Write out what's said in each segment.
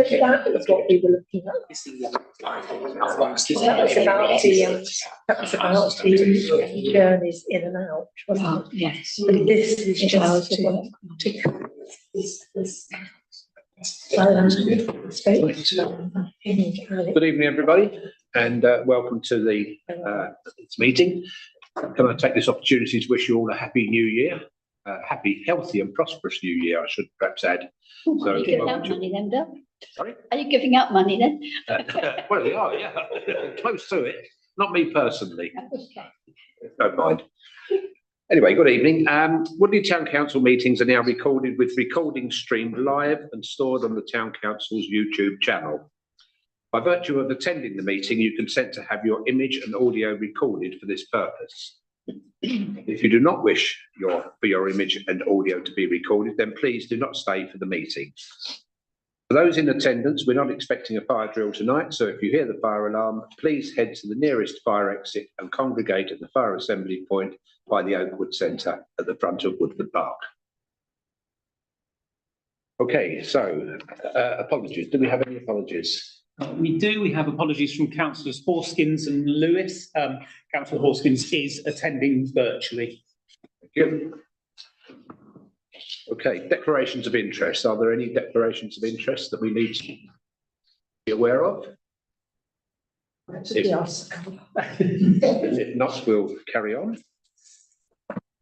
that was what we were looking at. That was about the journeys in and out, wasn't it? Yes. But this is just Good evening, everybody, and welcome to the meeting. Can I take this opportunity to wish you all a happy new year? Happy, healthy and prosperous new year, I should perhaps add. So, are you giving out money then, Bill? Sorry? Are you giving out money then? Well, they are, yeah. Close to it. Not me personally. Okay. Don't mind. Anyway, good evening. Woodley Town Council meetings are now recorded with recording streamed live and stored on the Town Council's YouTube channel. By virtue of attending the meeting, you consent to have your image and audio recorded for this purpose. If you do not wish for your image and audio to be recorded, then please do not stay for the meeting. For those in attendance, we're not expecting a fire drill tonight, so if you hear the fire alarm, please head to the nearest fire exit and congregate at the fire assembly point by the Oakwood Centre at the front of Woodford Park. Okay, so apologies. Do we have any apologies? We do. We have apologies from Councillors Horskins and Lewis. Councillor Horskins is attending virtually. Thank you. Okay, declarations of interest. Are there any declarations of interest that we need to be aware of? If not, we'll carry on.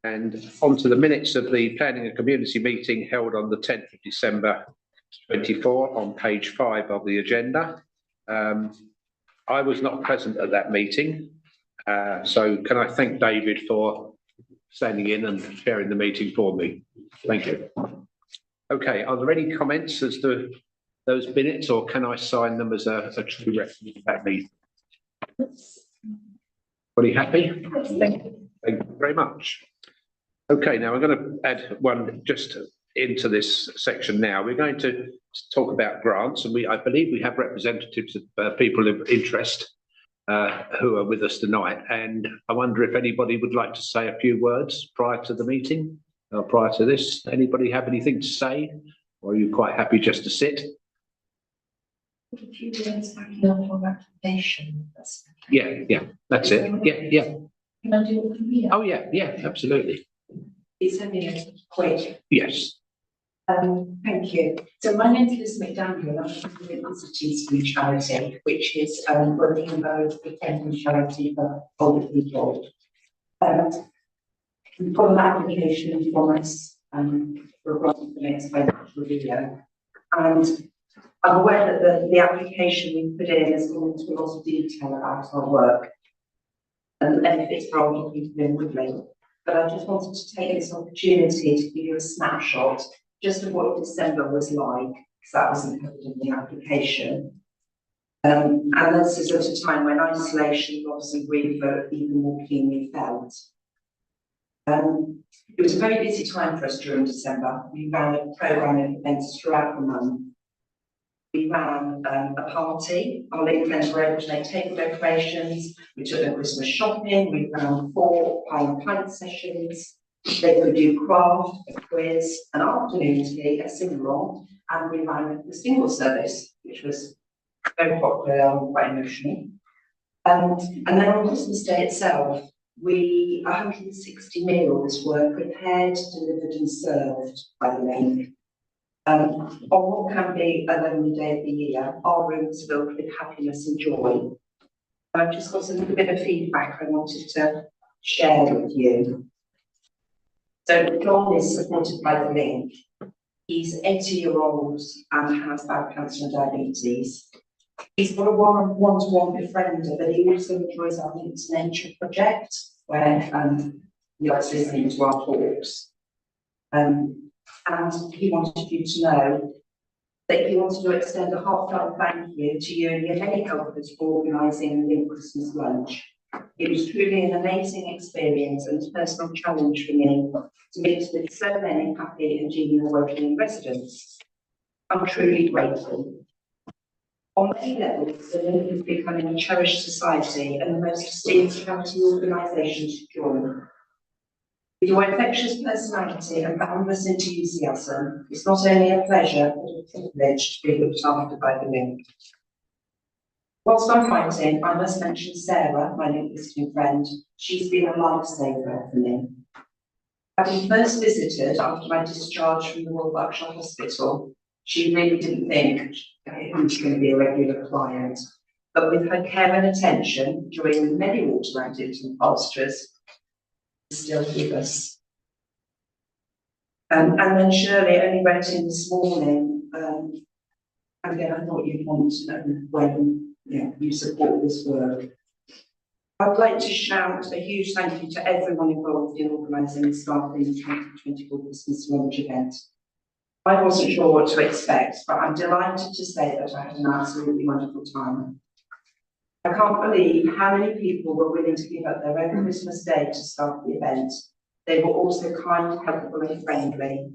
And on to the minutes of the Planning and Community meeting held on the 10th of December 24 on page 5 of the agenda. I was not present at that meeting, so can I thank David for standing in and chairing the meeting for me? Thank you. Okay, are there any comments as to those minutes, or can I sign them as a true record of that meeting? Everybody happy? Thank you very much. Okay, now I'm going to add one just into this section now. We're going to talk about grants, and I believe we have representatives of people of interest who are with us tonight, and I wonder if anybody would like to say a few words prior to the meeting, or prior to this. Anybody have anything to say, or are you quite happy just to sit? A few words backing up on application. Yeah, that's it. Yeah. Can I do it from here? Oh, yeah, absolutely. It's only quick. Yes. Thank you. So my name is Liz McDaniel. I'm from the Cities Free Charity, which is working on both the Kensington charity for older people. We've got an application for us for a grant for the next financial year, and I'm aware that the application we put in has gone into a lot of detail about our work and the benefits for older people in Woodley. But I just wanted to take this opportunity to give you a snapshot just of what December was like, because that wasn't covered in the application. And this is at a time when isolation, loss and grief are even more keenly felt. It was a very busy time for us during December. We ran a programme of events throughout the month. We ran a party. Our link friends were able to make table decorations. We took them Christmas shopping. We ran 4 pie and pint sessions. They could do craft, a quiz, an afternoon tea, a sing-along, and we ran the single service, which was very popular and quite emotional. And then on Christmas Day itself, 160 meals were prepared, delivered and served by the link. On what can be a lonely day of the year, our rooms filled with happiness and joy. I've just got a little bit of feedback I wanted to share with you. So John is supported by the link. He's 80-year-old and has bowel cancer and diabetes. He's got a one-to-one befriender, but he also enjoys our Link to Nature project, where he likes listening to our talks. And he wanted you to know that he wanted to extend a heartfelt thank you to you and your many helpers for organising the Christmas lunch. It was truly an amazing experience and a personal challenge for me to meet with so many happy and genial working residents. I'm truly grateful. On many levels, the Link is becoming a cherished society and the most esteemed charity organisation to join. With your infectious personality and boundless enthusiasm, it's not only a pleasure but a privilege to be looked after by the Link. Whilst I'm writing, I must mention Sarah, my Link visiting friend. She's been a lifesaver for me. Having first visited after my discharge from the Royal Berkshire Hospital, she really didn't think it was going to be a regular client. But with her care and attention during the many walks around Ditton Pastures, still with us. And then Shirley only went in this morning, and again, I thought you'd want to know when you support this work. I'd like to shout a huge thank you to everyone involved in organising the Staffing 2024 Christmas lunch event. I wasn't sure what to expect, but I'm delighted to say that I had an absolutely wonderful time. I can't believe how many people were willing to give up their own Christmas day to start the event. They were also kind, helpful and friendly.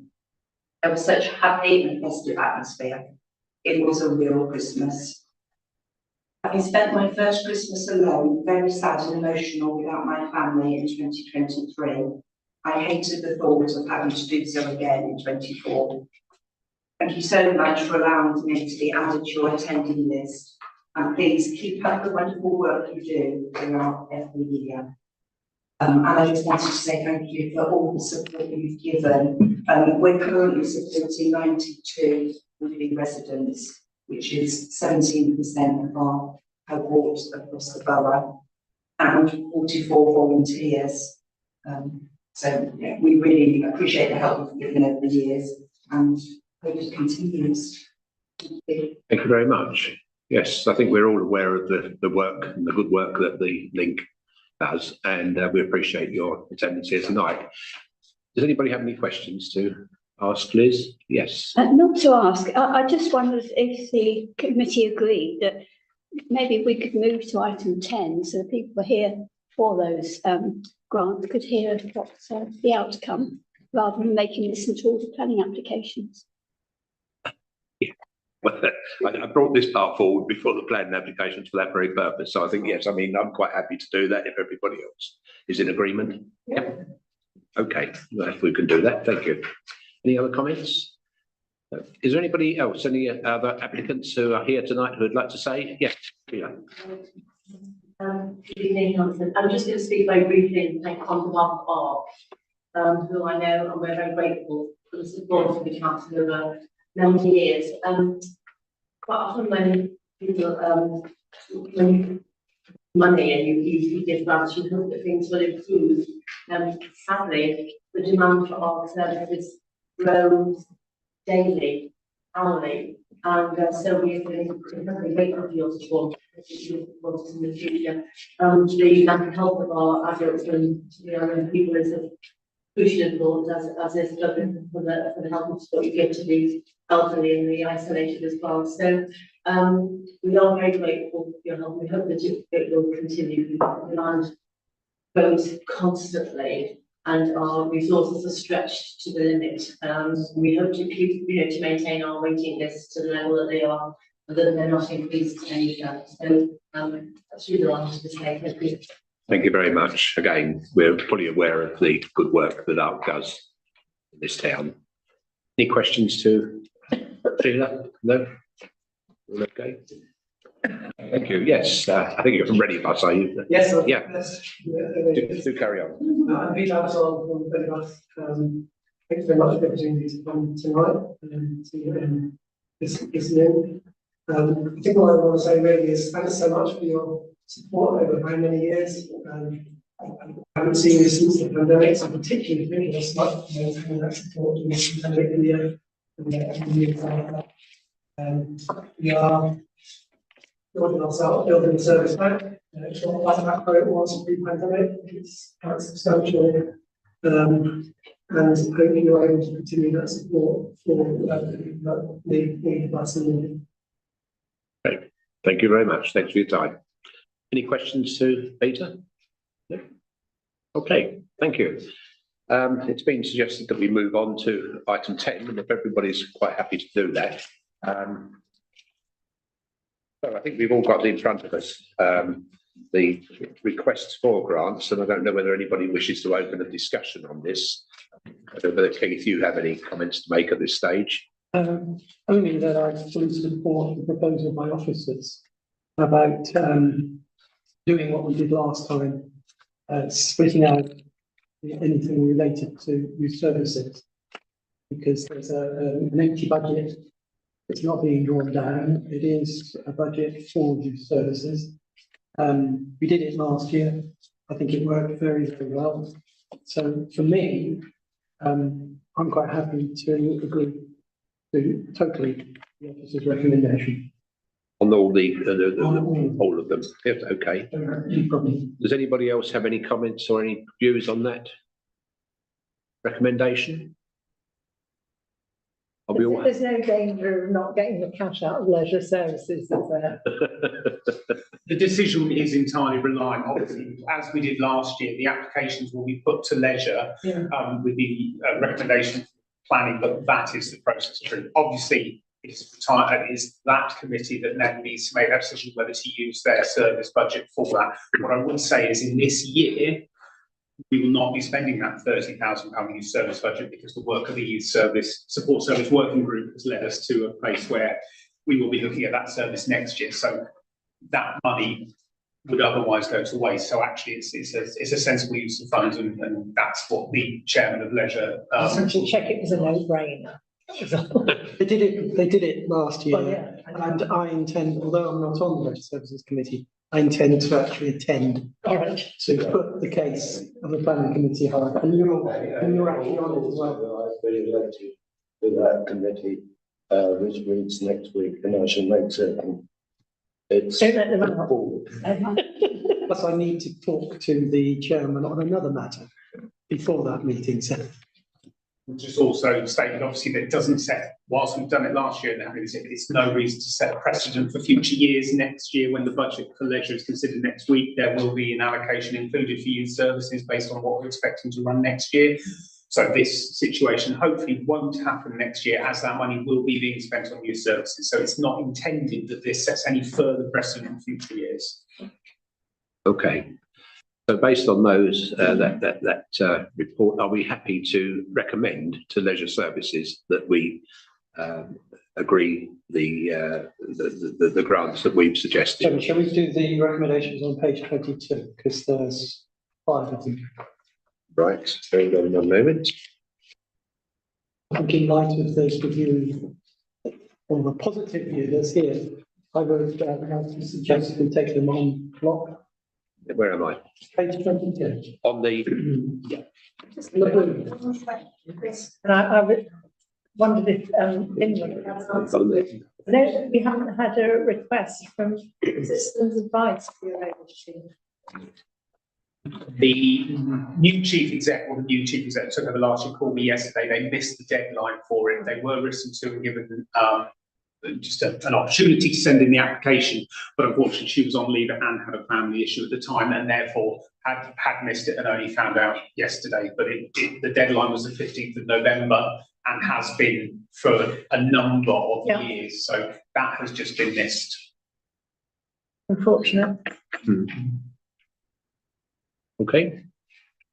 There was such a happy and festive atmosphere. It was a real Christmas. Having spent my first Christmas alone, very sad and emotional without my family in 2023, I hated the thought of having to do so again in 24. Thank you so much for allowing me to be added to your attendee list. And please keep up the wonderful work you do throughout every year. And I just wanted to say thank you for all the support you've given. We're currently supporting 92 living residents, which is 17% of our cohort across the borough, and 44 volunteers. So yeah, we really appreciate the help you've given over the years and hope it continues. Thank you very much. Yes, I think we're all aware of the work and the good work that the Link does, and we appreciate your attendance here tonight. Does anybody have any questions to ask Liz? Yes. Not to ask, I just wondered if the committee agreed that maybe we could move to item 10 so the people who are here for those grants could hear what's the outcome rather than making listen to all the planning applications. Well, I brought this part forward before the planning applications for that very purpose. So I think, yes, I mean, I'm quite happy to do that if everybody else is in agreement. Yeah. Okay, well, if we can do that, thank you. Any other comments? Is there anybody else, any other applicants who are here tonight who would like to say? Yes. Yeah. Good evening, Jonathan. I'm just going to speak very briefly on behalf of ARC, who I know and we're very grateful for the support of the council over many years. Quite often when people money and you give grants, you hope that things will improve. Sadly, the demand for ARC services grows daily, hourly, and so we've been incredibly grateful for your support in the future. The mental health of our adults and young people is crucially important, as is for the help and support you give to the elderly and the isolated as well. So we are very grateful for your help. We hope that it will continue. Demand grows constantly, and our resources are stretched to the limit. We hope to keep, to maintain our waiting lists to the level that they are, and that they're not increased any further. So that's really all I wanted to say. Thank you. Thank you very much. Again, we're fully aware of the good work that ARC does in this town. Any questions to Sheila? No? All okay? Thank you. Yes, I think you're ready, Buzz, are you? Yes, sir. Yeah. Yes. Do carry on. I'm Peter Abbasol from Bedworth. Thanks very much for the opportunity to come tonight and to listen. I think what I want to say really is thanks so much for your support over how many years. I haven't seen this since the pandemic, so I'm particularly thinking of much for that support in this pandemic year. We are building ourselves, building the service back. It's not like that how it was pre-pandemic. It's quite substantial, and hopefully you're able to continue that support for the need us in. Okay. Thank you very much. Thanks for your time. Any questions to Peter? No? Okay, thank you. It's been suggested that we move on to item 10, and if everybody's quite happy to do that. So I think we've all got it in front of us. the requests for grants, and I don't know whether anybody wishes to open a discussion on this. I don't know whether Keith, you have any comments to make at this stage? Only that I fully support the proposal by officers about doing what we did last time, splitting out anything related to youth services, because there's an empty budget. It's not being drawn down. It is a budget for youth services. We did it last year. I think it worked very, very well. So for me, I'm quite happy to agree to totally the officer's recommendation. On all all of them? Yes, okay. No problem. Does anybody else have any comments or any views on that recommendation? Are we all? There's no danger of not getting the cash out of leisure services, is there? The decision is entirely reliant, obviously, as we did last year, the applications will be put to leisure Yeah. with the recommendation planning, but that is the process through. Obviously, it is that committee that then needs to make that decision whether to use their service budget for that. What I would say is in this year, we will not be spending that £30,000 youth service budget because the work of the youth service support service working group has led us to a place where we will be looking at that service next year. So that money would otherwise go to waste. So actually, it's a sensible use of funds, and that's what the chairman of leisure. To check it was a no-brainer. They did it last year, Well, yeah, and I intend, although I'm not on the Leisure Services Committee, I intend to actually attend All right. to put the case of the planning committee hard, and you're actually on it as well. I've been elected to that committee, which meets next week, and I shall make certain it's. Don't let them out. forward. Plus, I need to talk to the chairman on another matter before that meeting, so. Just also stated, obviously, that it doesn't set, whilst we've done it last year, and it's no reason to set a precedent for future years. Next year, when the budget for leisure is considered next week, there will be an allocation included for youth services based on what we're expecting to run next year. So this situation hopefully won't happen next year, as that money will be being spent on youth services. So it's not intended that this sets any further precedent in future years. Okay. So based on those, that report, are we happy to recommend to leisure services that we agree the grants that we've suggested? So shall we do the recommendations on page 22, because there's 5 of them. Right, hold on one moment. I think in light of the review, or the positive view that's here, I would suggest we take them on block. Where am I? Page 22. On the, And I wondered if, Lynn has answered. No, we haven't had a request from Citizens Advice Bureau. The new chief exec, or the new chief exec took over last year, called me yesterday. They missed the deadline for it. They were listened to and given just an opportunity to send in the application, but unfortunately she was on leave and had a family issue at the time, and therefore had missed it and only found out yesterday. But the deadline was the 15th of November and has been for a number of years. So that has just been missed. Unfortunate. okay.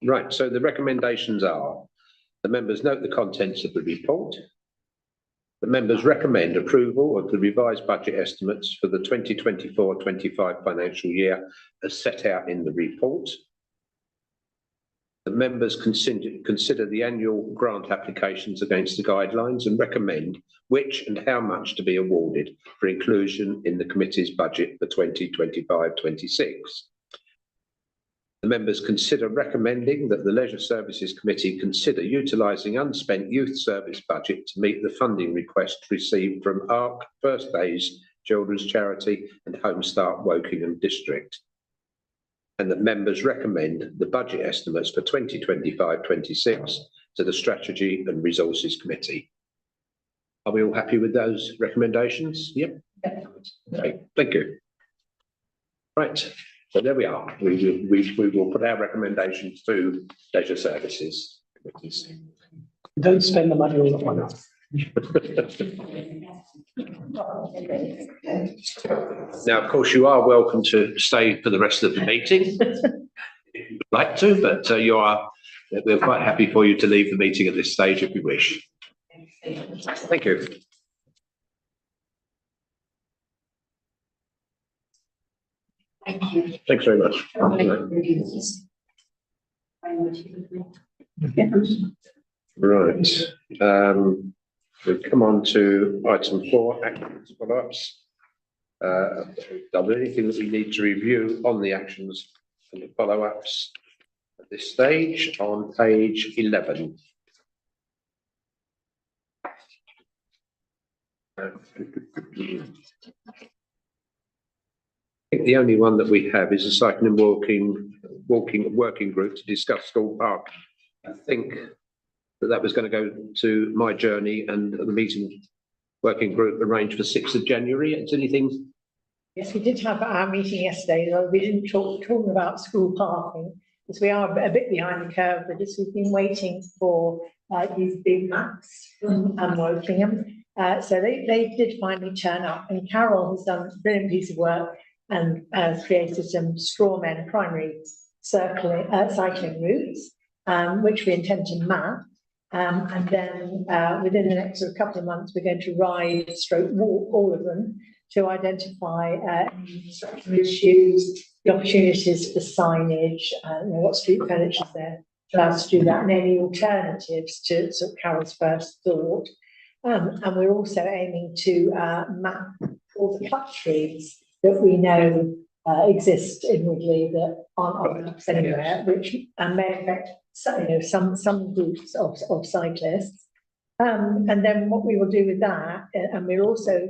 Right, so the recommendations are, the members note the contents of the report. The members recommend approval of the revised budget estimates for the 2024-25 financial year as set out in the report. The members consider the annual grant applications against the guidelines and recommend which and how much to be awarded for inclusion in the committee's budget for 2025-26. The members consider recommending that the Leisure Services Committee consider utilising unspent youth service budget to meet the funding request received from ARC, First Days, Children's Charity and Home Start Wokingham District. And that members recommend the budget estimates for 2025-26 to the Strategy and Resources Committee. Are we all happy with those recommendations? Yep. Okay, thank you. Right. So there we are. We will put our recommendations to leisure services committees. Don't spend the money all at once. Now, of course, you are welcome to stay for the rest of the meeting if you'd like to, but we're quite happy for you to leave the meeting at this stage if you wish. Thank you. Thank you. Thanks very much. Right. We come on to item 4, actions follow-ups. Are there anything that we need to review on the actions and the follow-ups at this stage on page 11? I think the only one that we have is a cycling and walking working group to discuss school park. I think that was going to go to My Journey, and the meeting working group arranged for 6th of January. Is anything? Yes, we did have our meeting yesterday, though we didn't talk about school parking, because we are a bit behind the curve with this. We've been waiting for these big maps from Wokingham. So they did finally turn up, and Carol has done a brilliant piece of work and created some straw men primary cycling routes, which we intend to map. And then within the next couple of months, we're going to ride stroke walk all of them to identify infrastructure issues, the opportunities for signage, what street furniture is there to allow us to do that, and any alternatives to sort of Carol's first thought. And we're also aiming to map all the cut trees that we know exist in Woodley that aren't on maps anywhere, which may affect some groups of cyclists. And then what we will do with that, and we'll also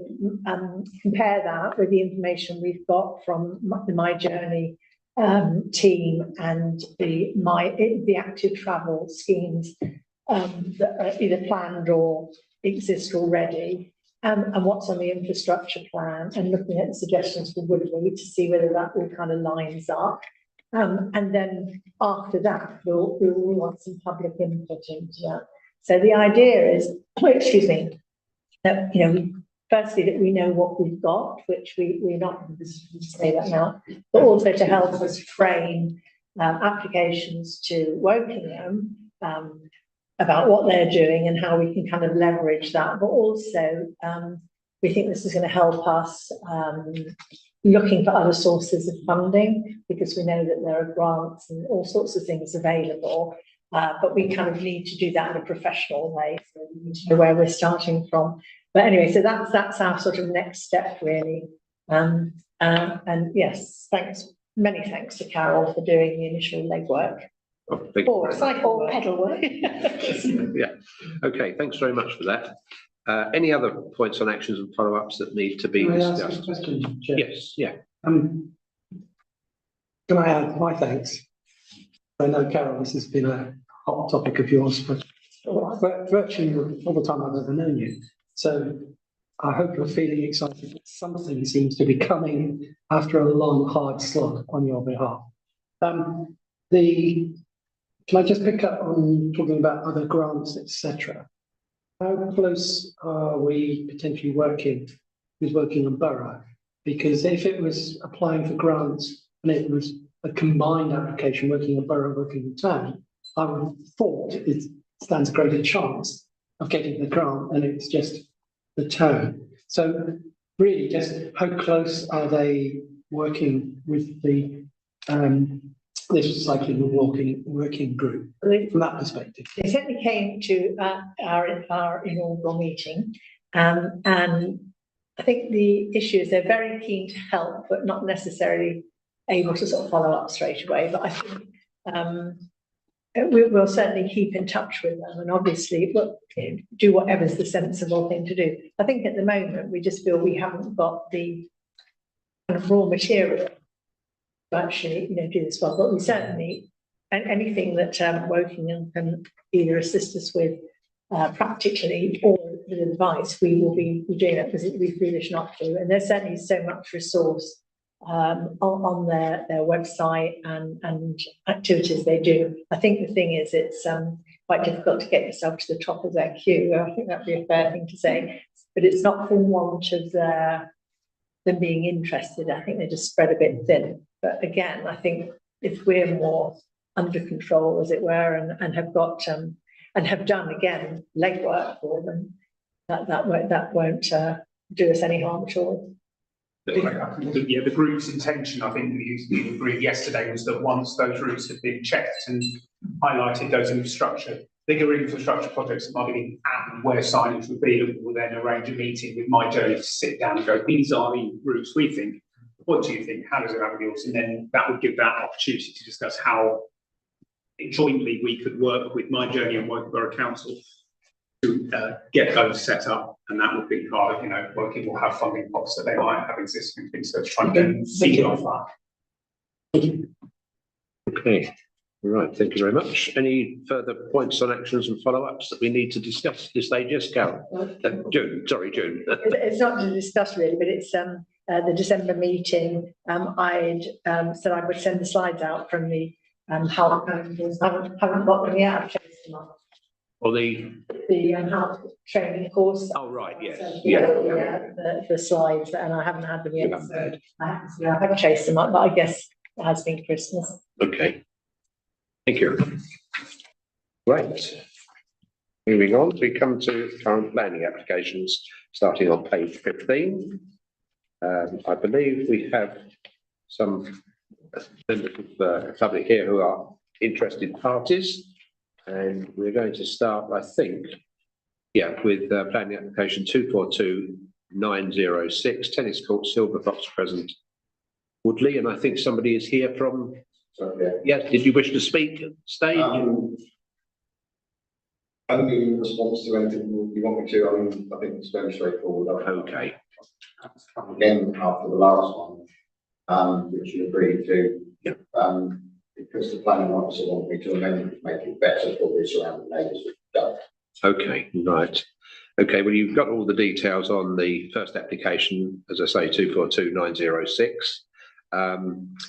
compare that with the information we've got from the My Journey team and the active travel schemes that are either planned or exist already, and what's on the infrastructure plan, and looking at the suggestions for Woodley to see whether that all kind of lines up. And then after that, we'll want some public input into that. So the idea is, excuse me, that firstly that we know what we've got, which we're not going to say that now, but also to help us frame applications to Wokingham about what they're doing and how we can kind of leverage that. But also, we think this is going to help us looking for other sources of funding, because we know that there are grants and all sorts of things available. But we kind of need to do that in a professional way, so we need to know where we're starting from. But anyway, so that's our sort of next step, really. And yes, many thanks to Carol for doing the initial legwork. Or cycle or pedal work. Yeah. Okay. Thanks very much for that. Any other points on actions and follow-ups that need to be discussed? Can I ask a question, Chair? Yes. Yeah. Can I add my thanks? I know, Carol, this has been a hot topic of yours for virtually all the time I've ever known you. So I hope you're feeling excited that something seems to be coming after a long, hard slog on your behalf. Can I just pick up on talking about other grants, etc.? How close are we potentially working with Wokingham Borough? Because if it was applying for grants and it was a combined application, Wokingham Borough, Wokingham Town, I would have thought it stands a greater chance of getting the grant than it's just the town. So really, just how close are they working with the this cycling and walking working group from that perspective? They certainly came to our inaugural meeting, and I think the issue is they're very keen to help, but not necessarily able to sort of follow up straight away. But I think we'll certainly keep in touch with them, and obviously do whatever's the sensible thing to do. I think at the moment we just feel we haven't got the kind of raw material to actually do this well, but we certainly, anything that Wokingham can either assist us with practically or with advice, we will be doing that, because it'd be foolish not to. And there's certainly so much resource on their website and activities they do. I think the thing is, it's quite difficult to get yourself to the top of their queue. I think that'd be a fair thing to say, but it's not for want of them being interested. I think they just spread a bit thin. But again, I think if we're more under control, as it were, and have got and have done again legwork for them, that won't do us any harm at all. The group's intention, I think we agreed yesterday, was that once those routes have been checked and highlighted, those bigger infrastructure projects that might be and where signage would be, we'll then arrange a meeting with My Journey to sit down and go, these are the routes we think. What do you think? How does it have with yours? And then that would give that opportunity to discuss how jointly we could work with My Journey and Woking Borough Council to get those set up, and that would be part of, Woking will have funding pots that they might have existing things, so to try and get seed off that. Okay, right, thank you very much. Any further points on actions and follow-ups that we need to discuss at this stage? Yes, Carol. June. It's not to discuss really, but it's the December meeting. I'd said I would send the slides out from the health. I haven't got them yet. I've chased them up. Or the health training course. Oh, right, yes. So, Yeah. The slides, and I haven't had them yet. You haven't So I haven't chased them up, but I guess it has been Christmas. Okay. Thank you. Right. Moving on, we come to current planning applications, starting on page 15. I believe we have some members of the public here who are interested parties. And we're going to start, I think, with planning application 242906, tennis court, Silver Fox Crescent, Woodley. And I think somebody is here from. Yes, did you wish to speak? Stay. Only in response to anything you want me to. I think it's very straightforward. Okay. Again, after the last one, which you agreed to. Yep. Because the planning officer wanted me to amend it to make it better for the surrounding neighbours. Okay, right. Okay, well, you've got all the details on the first application, as I say, 242906.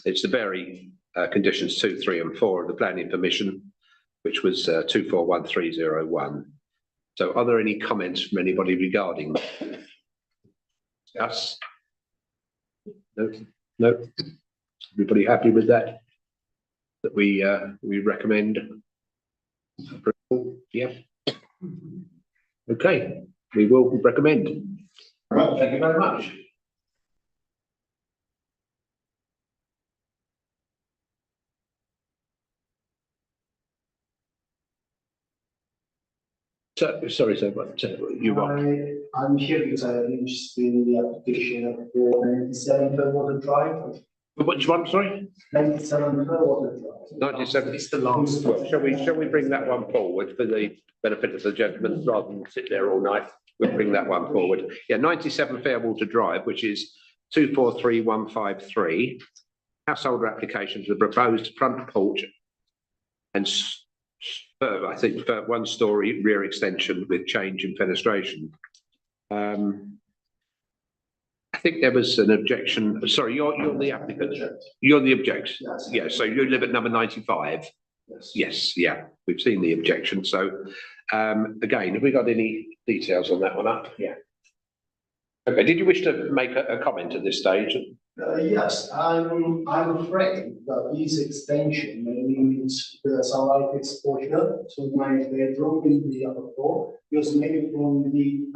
It's the very conditions 2, 3 and 4 of the planning permission, which was 241301. So are there any comments from anybody regarding us? No. Everybody happy with that? That we recommend approval? Yeah. Okay, we will recommend. All right, thank you very much. So, sorry, sir, but you want? I'm here because I'm interested in the application for 97 Fairwater Drive. Which one, sorry? 97 Fairwater Drive. 97. It's the last one. Shall we bring that one forward for the benefit of the gentleman rather than sit there all night? We'll bring that one forward. Yeah, 97 Fairwater Drive, which is 243153. Householder application for the proposed front porch and I think for 1-story rear extension with change in fenestration. I think there was an objection. Sorry, you're the applicant. You're the objection. Yes. Yeah, so you live at number 95. Yes. Yes, yeah, we've seen the objection. So again, have we got any details on that one up? Yeah. Okay, did you wish to make a comment at this stage? Yes, I'm afraid that this extension may limit the sunlight exposure to my bedroom in the upper floor, because maybe from the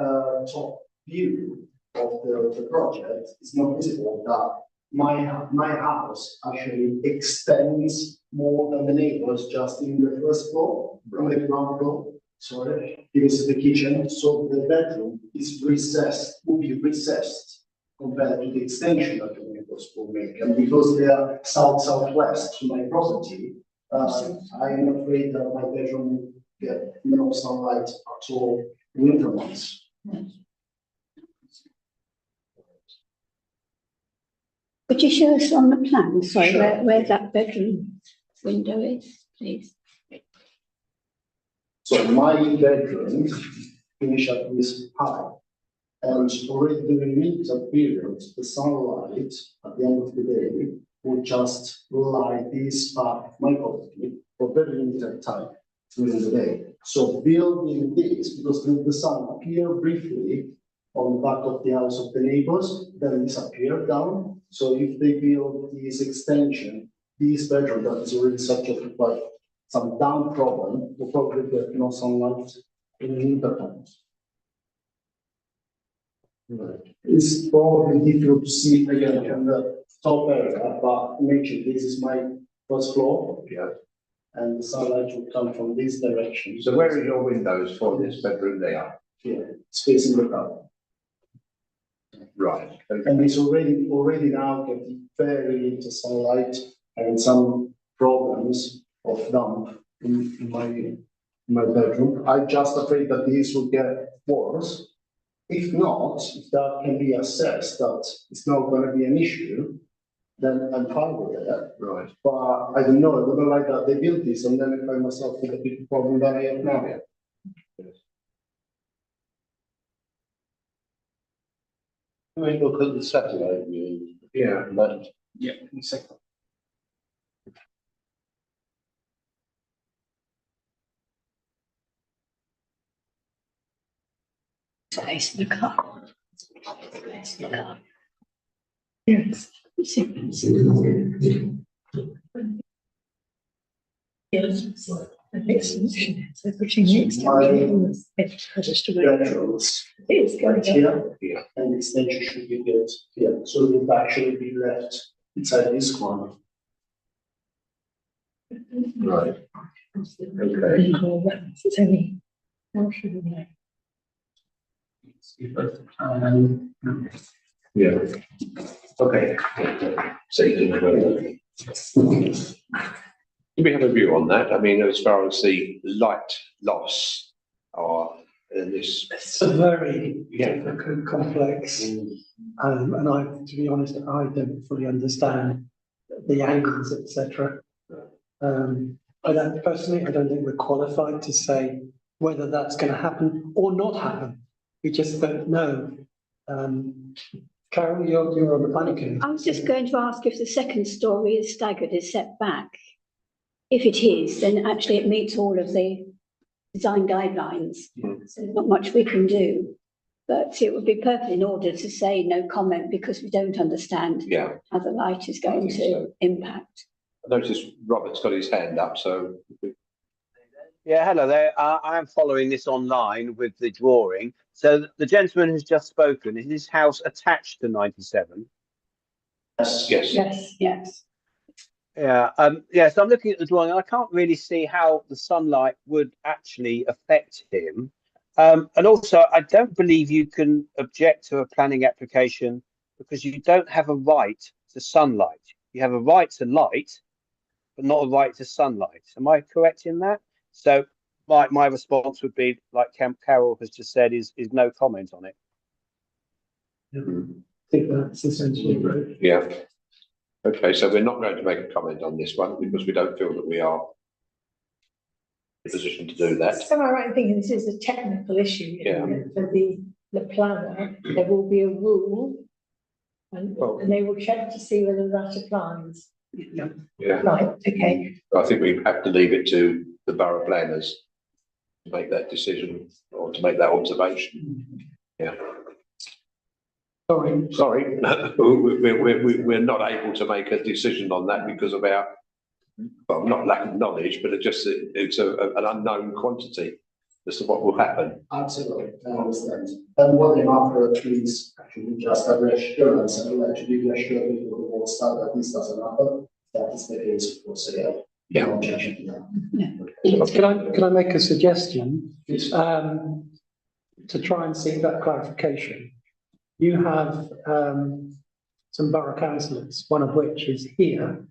top view of the project, it's not visible that my house actually extends more than the neighbors just in the first floor, from the ground floor. Sorry, this is the kitchen, so the bedroom is recessed, will be recessed compared to the extension that the neighbors will make. And because they are south-southwest to my property, I am afraid that my bedroom will get no sunlight at all in winter months. Could you show us on the plan, sorry, Sure. where that bedroom window is, please? So my bedroom finish at this height. And already during winter period, the sunlight at the end of the day will just light this part of my property for very limited time. during the day. So building this, because the sun appeared briefly on the back of the house of the neighbors, then disappeared down. So if they build this extension, this bedroom that is already subject to quite some down problem, will probably get no sunlight in the winter times. It's probably difficult to see again from the top area, but imagine this is my first floor. Yeah. And the sunlight will come from this direction. So where are your windows for this bedroom there? Here, it's facing the car. Right. And it's already now getting very little sunlight and some problems of damp in my bedroom. I'm just afraid that this will get worse. If not, if that can be assessed that it's not going to be an issue, then I'm fine with it. Right. But I don't know, I wouldn't like that they built this and then I find myself with a big problem that I have now. Can we look at the satellite view? Yeah. But Yeah, in a second. Face the car. Face the car. Yes. Yes. The next solution is they're putting the extension on the edge just away. Bedrooms It's going right to. here, and the extension should be built here, so it will actually be left inside this corner. Right. Okay. It's only. How should we know? Yeah. Okay. So you can. Do we have a view on that? I mean, as far as the light loss or in this. It's a very Yeah. difficult, complex, and I, to be honest, I don't fully understand the angles, etc. I don't personally, I don't think we're qualified to say whether that's going to happen or not happen. We just don't know. Carol, you're on the planning committee. I was just going to ask if the second story is staggered, is set back. If it is, then actually it meets all of the design guidelines. So there's not much we can do. But it would be perfectly in order to say no comment because we don't understand Yeah. how the light is going think to so. impact. I noticed Robert's got his hand up, so. Yeah, hello there. I am following this online with the drawing. So the gentleman who's just spoken, is his house attached to 97? Yes. Yes. Yes. Yeah, yeah, so I'm looking at the drawing. I can't really see how the sunlight would actually affect him. And also, I don't believe you can object to a planning application because you don't have a right to sunlight. You have a right to light, but not a right to sunlight. Am I correct in that? So my response would be, like Carol has just said, is no comment on it. I think that's essentially right. Yeah. Okay, so we're not going to make a comment on this one because we don't feel that we are in a position to do that. So am I right in thinking this is a technical issue? Yeah. For the planner, there will be a rule and they will check to see whether that applies. Yeah. Right, okay. I think we have to leave it to the borough planners to make that decision or to make that observation. Yeah. Sorry, we're not able to make a decision on that because of our, well, not lack of knowledge, but it's an unknown quantity as to what will happen. Absolutely, I understand. And what I'm after actually is actually just a reassurance and will actually reassure people who will start that this doesn't happen. That is the case for sale. Yeah. No objection to that. Can I make a suggestion? To try and seek that clarification. You have some borough councillors, one of which is here,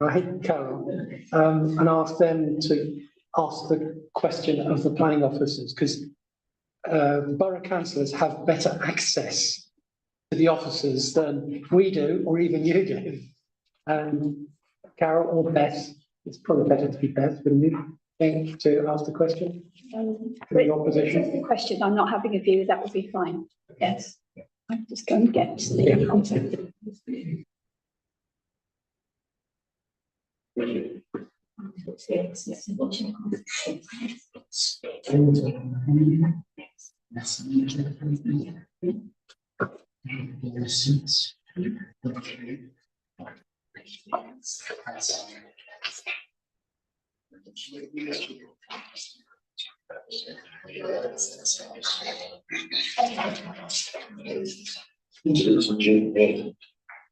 right, Carol, and ask them to ask the question of the planning officers, because borough councillors have better access to the officers than we do, or even you do. Carol or Beth, it's probably better to be Beth, wouldn't you think, to ask the question? But Your position? if the question, I'm not having a view, that would be fine. Yes. I'm just going to get to the content.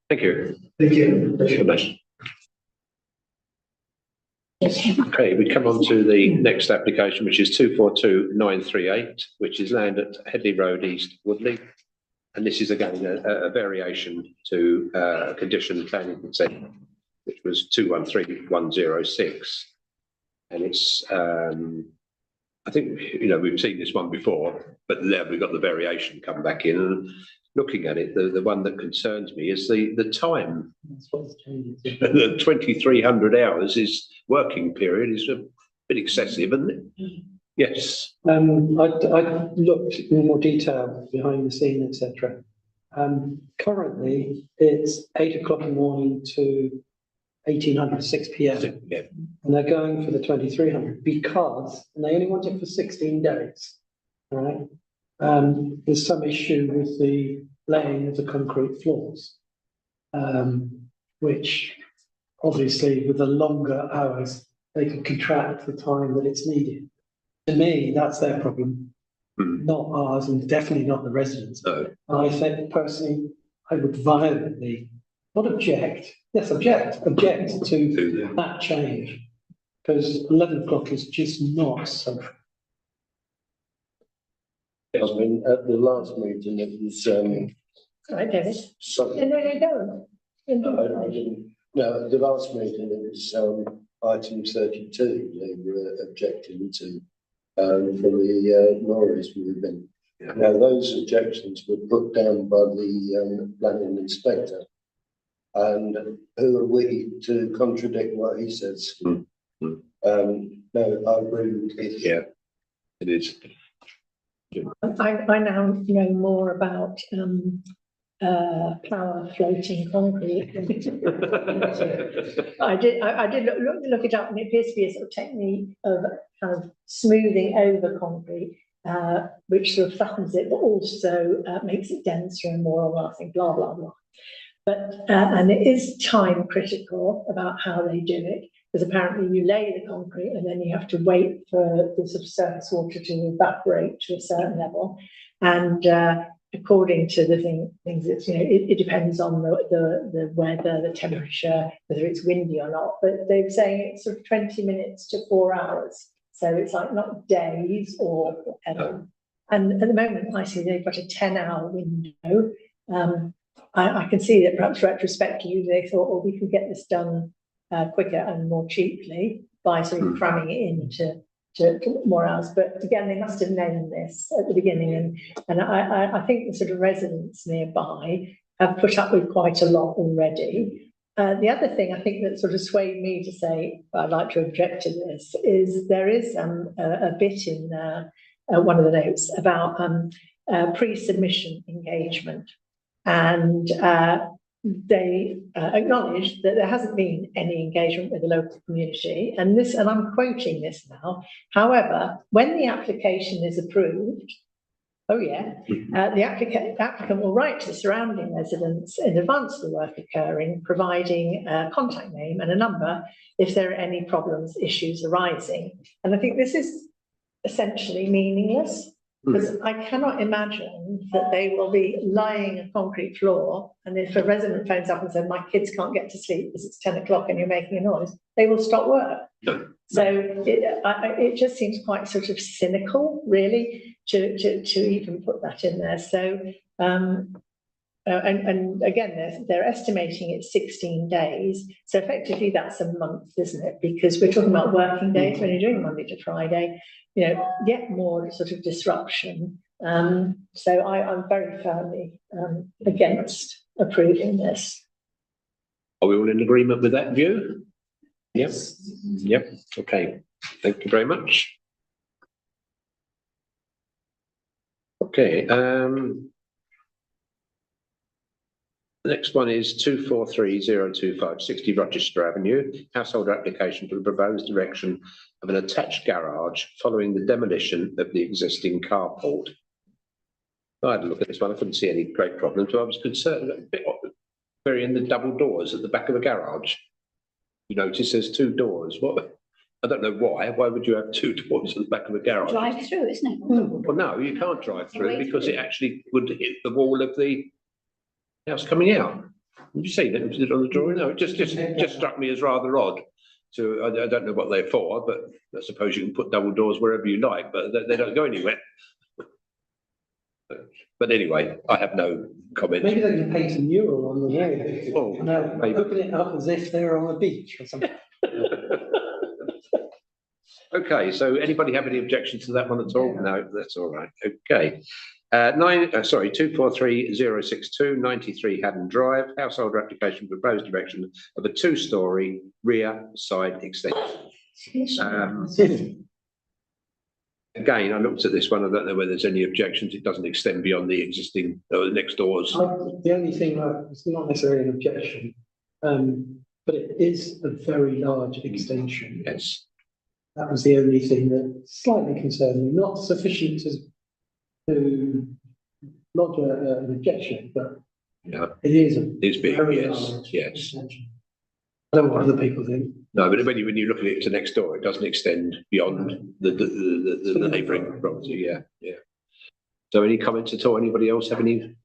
Thank you. Thank you. Good night. Okay, we come on to the next application, which is 242938, which is land at Headley Road, East Woodley. And this is again a variation to condition planning consent, which was 213106. And it's, I think, we've seen this one before, but then we've got the variation come back in. And looking at it, the one that concerns me is the time. The 2,300 hours is working period is a bit excessive, isn't it? Yes. I looked in more detail behind the scene, etc. Currently, it's 8 o'clock in the morning to 1800, 6 p.m. Yeah. And they're going for the 2,300 because, and they only want it for 16 days, right? There's some issue with the laying of the concrete floors, which obviously with the longer hours, they can contract the time that it's needed. To me, that's their problem, not ours, and definitely not the residents. No. I think personally, I would violently, not object, yes, object to that change, because 11 o'clock is just not social. I mean, at the last meeting, it was, Right, David? sorry, No. I didn't, no, at the last meeting, it was, item 32, they were objecting to, for the, lorries moving. Yeah. Now, those objections were put down by the, planning inspector. And who are we to contradict what he says? No, I agree with it. Yeah, it is. I now know more about power floating concrete. I did look it up, and it appears to be a sort of technique of kind of smoothing over concrete, which sort of flattens it, but also makes it denser and more lasting, blah, blah, blah. But, and it is time critical about how they do it, because apparently you lay the concrete and then you have to wait for the sort of surface water to evaporate to a certain level. And according to the things, it's, it depends on the weather, the temperature, whether it's windy or not. But they were saying it's sort of 20 minutes to 4 hours. So it's like not days or whatever. And at the moment, I see they've got a 10-hour window. I can see that perhaps retrospectively they thought, well, we could get this done quicker and more cheaply by sort of cramming it into more hours. But again, they must have known this at the beginning, and I think the sort of residents nearby have put up with quite a lot already. The other thing I think that sort of swayed me to say I'd like to object to this is there is a bit in one of the notes about pre-submission engagement. And they acknowledge that there hasn't been any engagement with the local community. And I'm quoting this now. However, when the application is approved, the applicant will write to the surrounding residents in advance of the work occurring, providing a contact name and a number if there are any problems, issues arising. And I think this is essentially meaningless, because I cannot imagine that they will be lying a concrete floor, and if a resident phones up and says, my kids can't get to sleep because it's 10 o'clock and you're making a noise, they will stop work. So it just seems quite sort of cynical, really, to even put that in there. So, and again, they're estimating it's 16 days. So effectively that's a month, isn't it? Because we're talking about working days when you're doing Monday to Friday, yet more sort of disruption. So I'm very firmly against approving this. Are we all in agreement with that view? Yes. Yep. Okay. Thank you very much. Okay. The next one is 243025 60 Rochester Avenue, household application for the proposed erection of an attached garage following the demolition of the existing carport. I had a look at this one, I couldn't see any great problems, but I was concerned a bit burying the double doors at the back of the garage. You notice there's two doors. What? I don't know why. Why would you have two doors at the back of a garage? Drive through, isn't it? Well, no, you can't drive through because it actually would hit the wall of the house coming out. Have you seen it? Was it on the drawing? No, it just struck me as rather odd. So I don't know what they're for, but I suppose you can put double doors wherever you like, but they don't go anywhere. But anyway, I have no comment. Maybe they can paint a mural on the wall. Oh, No, maybe. open it up as if they're on a beach or something. Okay, so anybody have any objections to that one at all? No, that's all right. Okay. 243062 93 Haddon Drive, household application proposed erection of a two-storey rear side extension. Again, I looked at this one. I don't know whether there's any objections. It doesn't extend beyond the existing next doors. The only thing, it's not necessarily an objection, but it is a very large extension. Yes. That was the only thing that slightly concerned me, not sufficient to lodge an objection, but Yeah, it is a it's big. very Yes, large yes. extension. I don't know what other people think. No, but when you look at it to next door, it doesn't extend beyond the neighbouring property. Yeah, yeah. So, any comments at all? Anybody else have any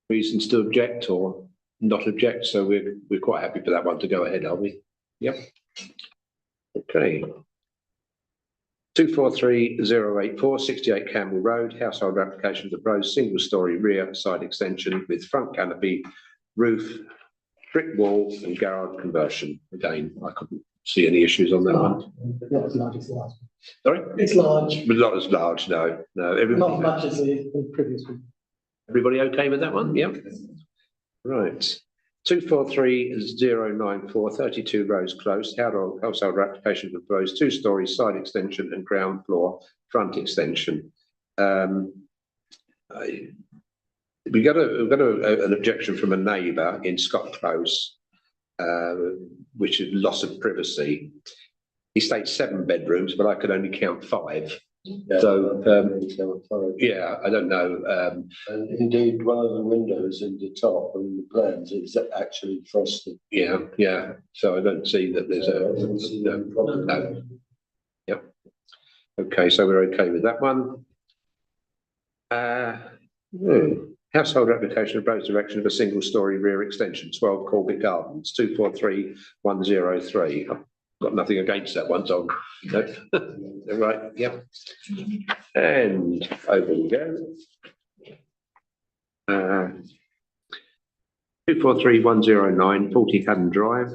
reasons to object or not object? So we're quite happy for that one to go ahead, are we? Yep. Okay. 243084 68 Campbell Road, household application of the proposed single-storey rear side extension with front canopy, roof, brick wall and garage conversion. Again, I couldn't see any issues on that one. Not as large as the last one. Sorry? It's large, But not as large, no. No, not everybody, as much as the previous one. everybody okay with that one? Yep. Right. 243094 32 Rose Close, household application for proposed two-storey side extension and ground floor front extension. We got an objection from a neighbour in Scott Close, which is loss of privacy. He states 7 bedrooms, but I could only count 5. So, yeah, I don't know. And indeed, one of the windows in the top on the plans is actually frosted. Yeah, yeah. So I don't see that there's no. Yep. Okay, so we're okay with that one. Household application of proposed erection of a single-storey rear extension, 12 Corbett Gardens, 243103. I've got nothing against that one, so no. Right, yep. And over we go. 243109 40 Haddon Drive.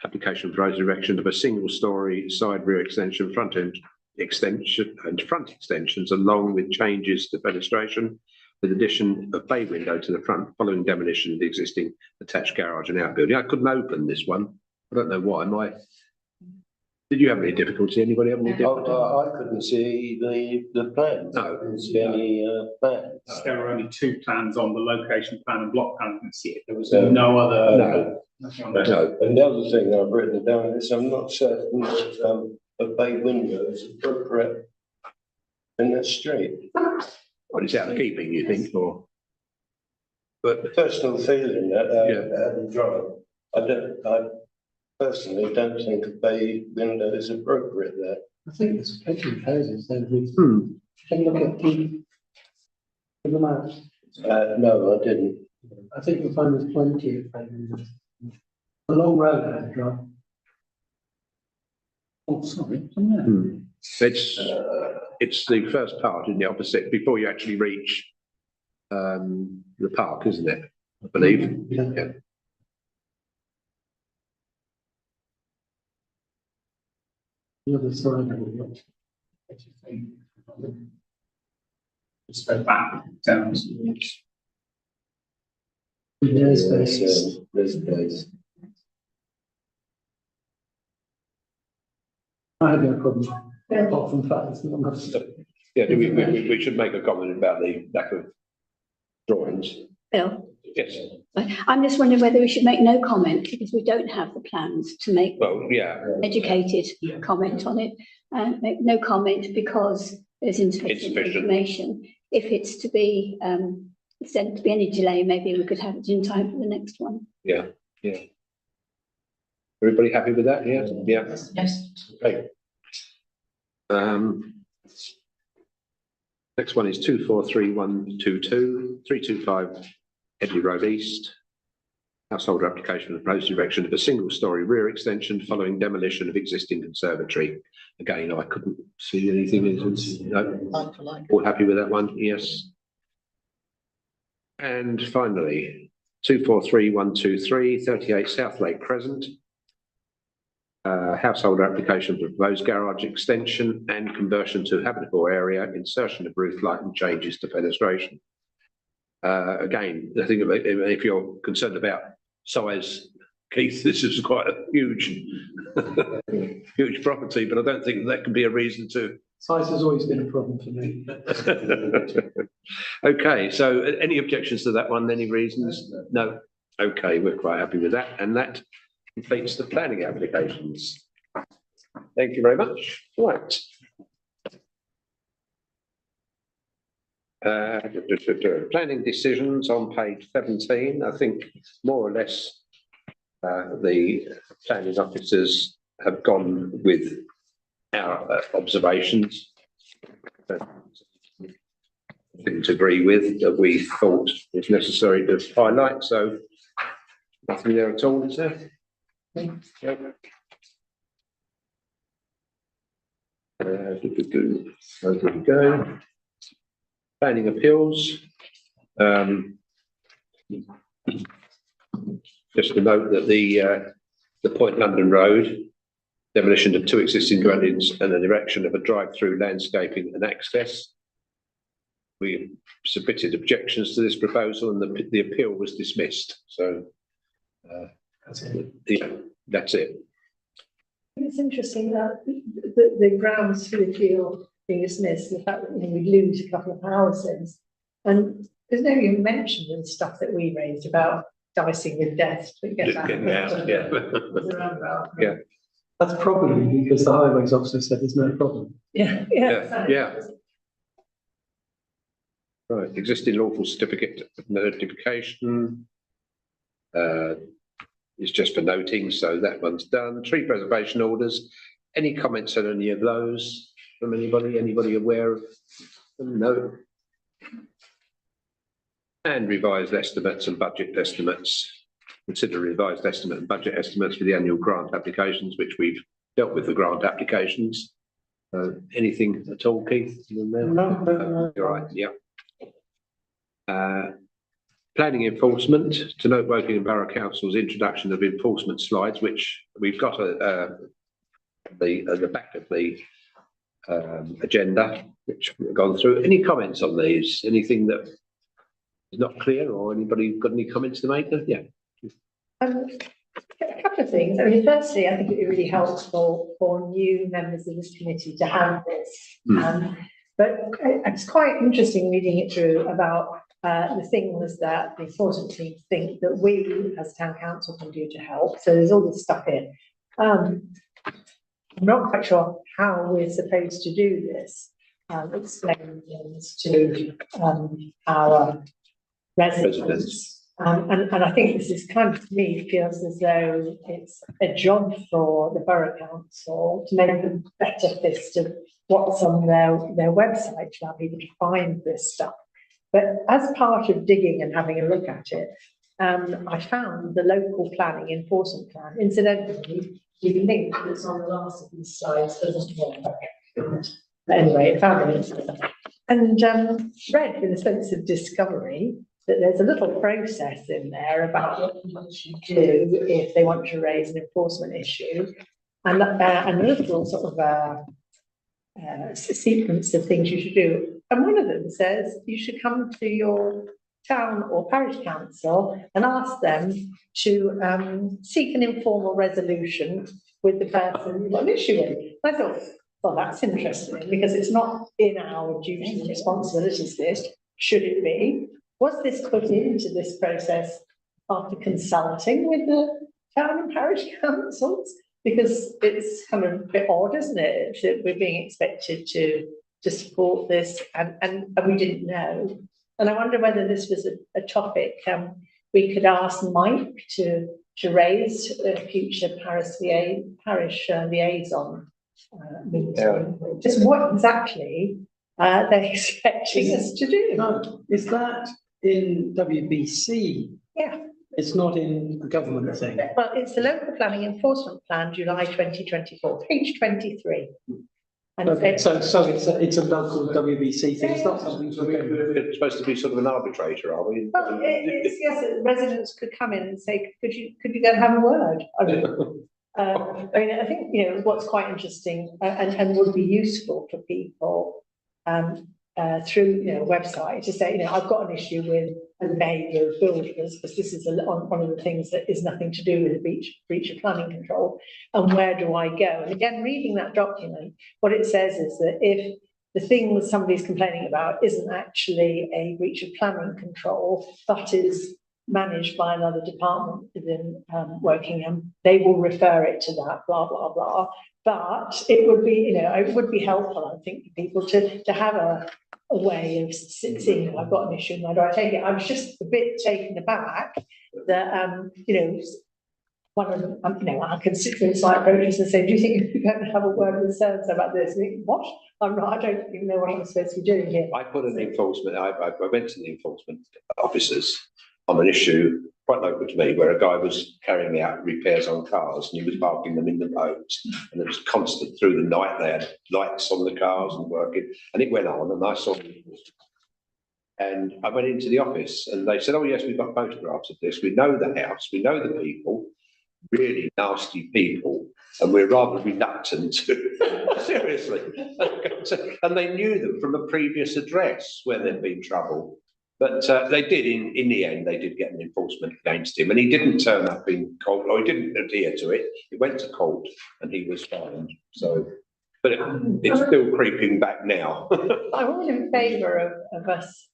Application for proposed erection of a single-storey side rear extension, front end extension and front extensions, along with changes to fenestration, with addition of bay window to the front following demolition of the existing attached garage and outbuilding. I couldn't open this one. I don't know why. Did you have any difficulty? Anybody have any difficulty? I couldn't see the plan. No. Couldn't see any plans. There were only 2 plans on the location plan and block plan. I didn't see it. There was no other. No. Nothing on there. No. And the other thing I've written down is I'm not certain that a bay window is appropriate in the street. What is out of keeping, you think, or? But Personal feeling that drive. I personally don't think a bay window is appropriate there. I think there's plenty of houses there with, take a look at the maps. No, I didn't. I think you'll find there's plenty of houses. A long road there, drive. Oh, sorry. it's the first part in the opposite before you actually reach the park, isn't it? I believe. Yeah. The other side of it. Just go back down. There's space. There's space. I have no problem. Apart from the fact it's not enough. Yeah, we should make a comment about the lack of drawings. Bill, Yes, I'm just wondering whether we should make no comment because we don't have the plans to make well, yeah, educated comment on it. Make no comment because there's insufficient Insufficient. information. If it's to be, sent to be any delay, maybe we could have it in time for the next one. yeah. Everybody happy with that? Yeah, yeah. Yes. Okay. Next one is 243122, 325 Headley Road East. Householder application for proposed erection of a single-storey rear extension following demolition of existing conservatory. Again, I couldn't see anything. No, Like for like. all happy with that one? Yes. And finally, 243123, 38 South Lake Crescent. Householder application for proposed garage extension and conversion to habitable area, insertion of roof light and changes to fenestration. Again, I think if you're concerned about size, Keith, this is quite a huge, huge property, but I don't think that can be a reason to. Size has always been a problem for me. Okay, so any objections to that one? Any reasons? No. Okay, we're quite happy with that, and that completes the planning applications. Thank you very much. Right. Planning decisions on page 17. I think more or less the planning officers have gone with our observations. Things to agree with that we thought was necessary to highlight. So nothing there at all, is there? Yep. There we go. Planning appeals. Just to note that the Point London Road demolition of 2 existing dwellings and an erection of a drive-through landscaping and access. We submitted objections to this proposal and the appeal was dismissed. So yeah, that's it. It's interesting that the grounds for the appeal being dismissed, the fact that we lose a couple of houses. And there's no even mention of the stuff that we raised about dicing with death. Getting out, yeah. Yeah. That's probably because the highways officer said there's no problem. Yeah, Yeah. Right, existing lawful certificate of notification. It's just for noting, so that one's done. Tree preservation orders. Any comments on any of those from anybody? Anybody aware of them? No. And revised estimates and budget estimates. Consider revised estimate and budget estimates for the annual grant applications, which we've dealt with the grant applications. Anything at all, Keith? No. You're right, yeah. Planning enforcement, to note Woking Borough Council's introduction of enforcement slides, which we've got at the back of the agenda, which we've gone through. Any comments on these? Anything that is not clear, or anybody got any comments to make? Yeah. a couple of things. I mean, firstly, I think it would be really helpful for new members of this committee to have this. But it's quite interesting reading it through about the things that the enforcement team think that we as town council can do to help. So there's all this stuff here. I'm not quite sure how we're supposed to do this. Explain things to our residents. And I think this is kind of, to me, feels as though it's a job for the borough council to make a better list of what's on their website to allow people to find this stuff. But as part of digging and having a look at it, I found the local planning enforcement plan. Incidentally, the link that's on the last of these slides doesn't work. But anyway, I found it. And read with a sense of discovery that there's a little process in there about what people should do if they want to raise an enforcement issue, and a little sort of sequence of things you should do. And one of them says you should come to your town or parish council and ask them to seek an informal resolution with the person you've got an issue with. And I thought, well, that's interesting because it's not in our duties and responsibilities list. Should it be? was this put into this process after consulting with the town and parish councils? Because it's kind of a bit odd, isn't it, that we're being expected to support this and we didn't know. And I wonder whether this was a topic we could ask Mike to raise a future parish liaison meeting. Just what exactly they're expecting us to do. No, is that in WBC? Yeah. It's not in a government thing. Well, it's the local planning enforcement plan, July 2024, page 23. And Okay, so it's a local WBC thing. It's not something for government. It's supposed to be sort of an arbitrator, are we? well, it's, yes, residents could come in and say, could you go and have a word? I mean, I think, you know, what's quite interesting and would be useful for people through, you know, website to say, you know, I've got an issue with the behaviour of builders, because this is one of the things that is nothing to do with the breach of planning control, and where do I go? And again, reading that document, what it says is that if the thing that somebody's complaining about isn't actually a breach of planning control, but is managed by another department within Wokingham, they will refer it to that, blah, blah, blah. But it would be, you know, it would be helpful, I think, for people to have a way of seeing, I've got an issue, and how do I take it? I was just a bit taken aback that, you know, one of them, you know, I can sit through site approaches and say, do you think you're going to have a word with so-and-so about this? And think, what? I don't even know what I'm supposed to be doing here. I put an enforcement, I went to the enforcement officers on an issue quite local to me, where a guy was carrying out repairs on cars and he was parking them in the roads, and it was constant through the night. They had lights on the cars and working, and it went on, and I saw it. And I went into the office and they said, oh yes, we've got photographs of this. We know the house, we know the people, really nasty people, and we're rather reluctant to, seriously. And they knew them from a previous address where there'd been trouble. But they did, in the end, they did get an enforcement against him, and he didn't turn up in court, or he didn't adhere to it. He went to court and he was fined. So, but it's still creeping back now. I'm all in favour of us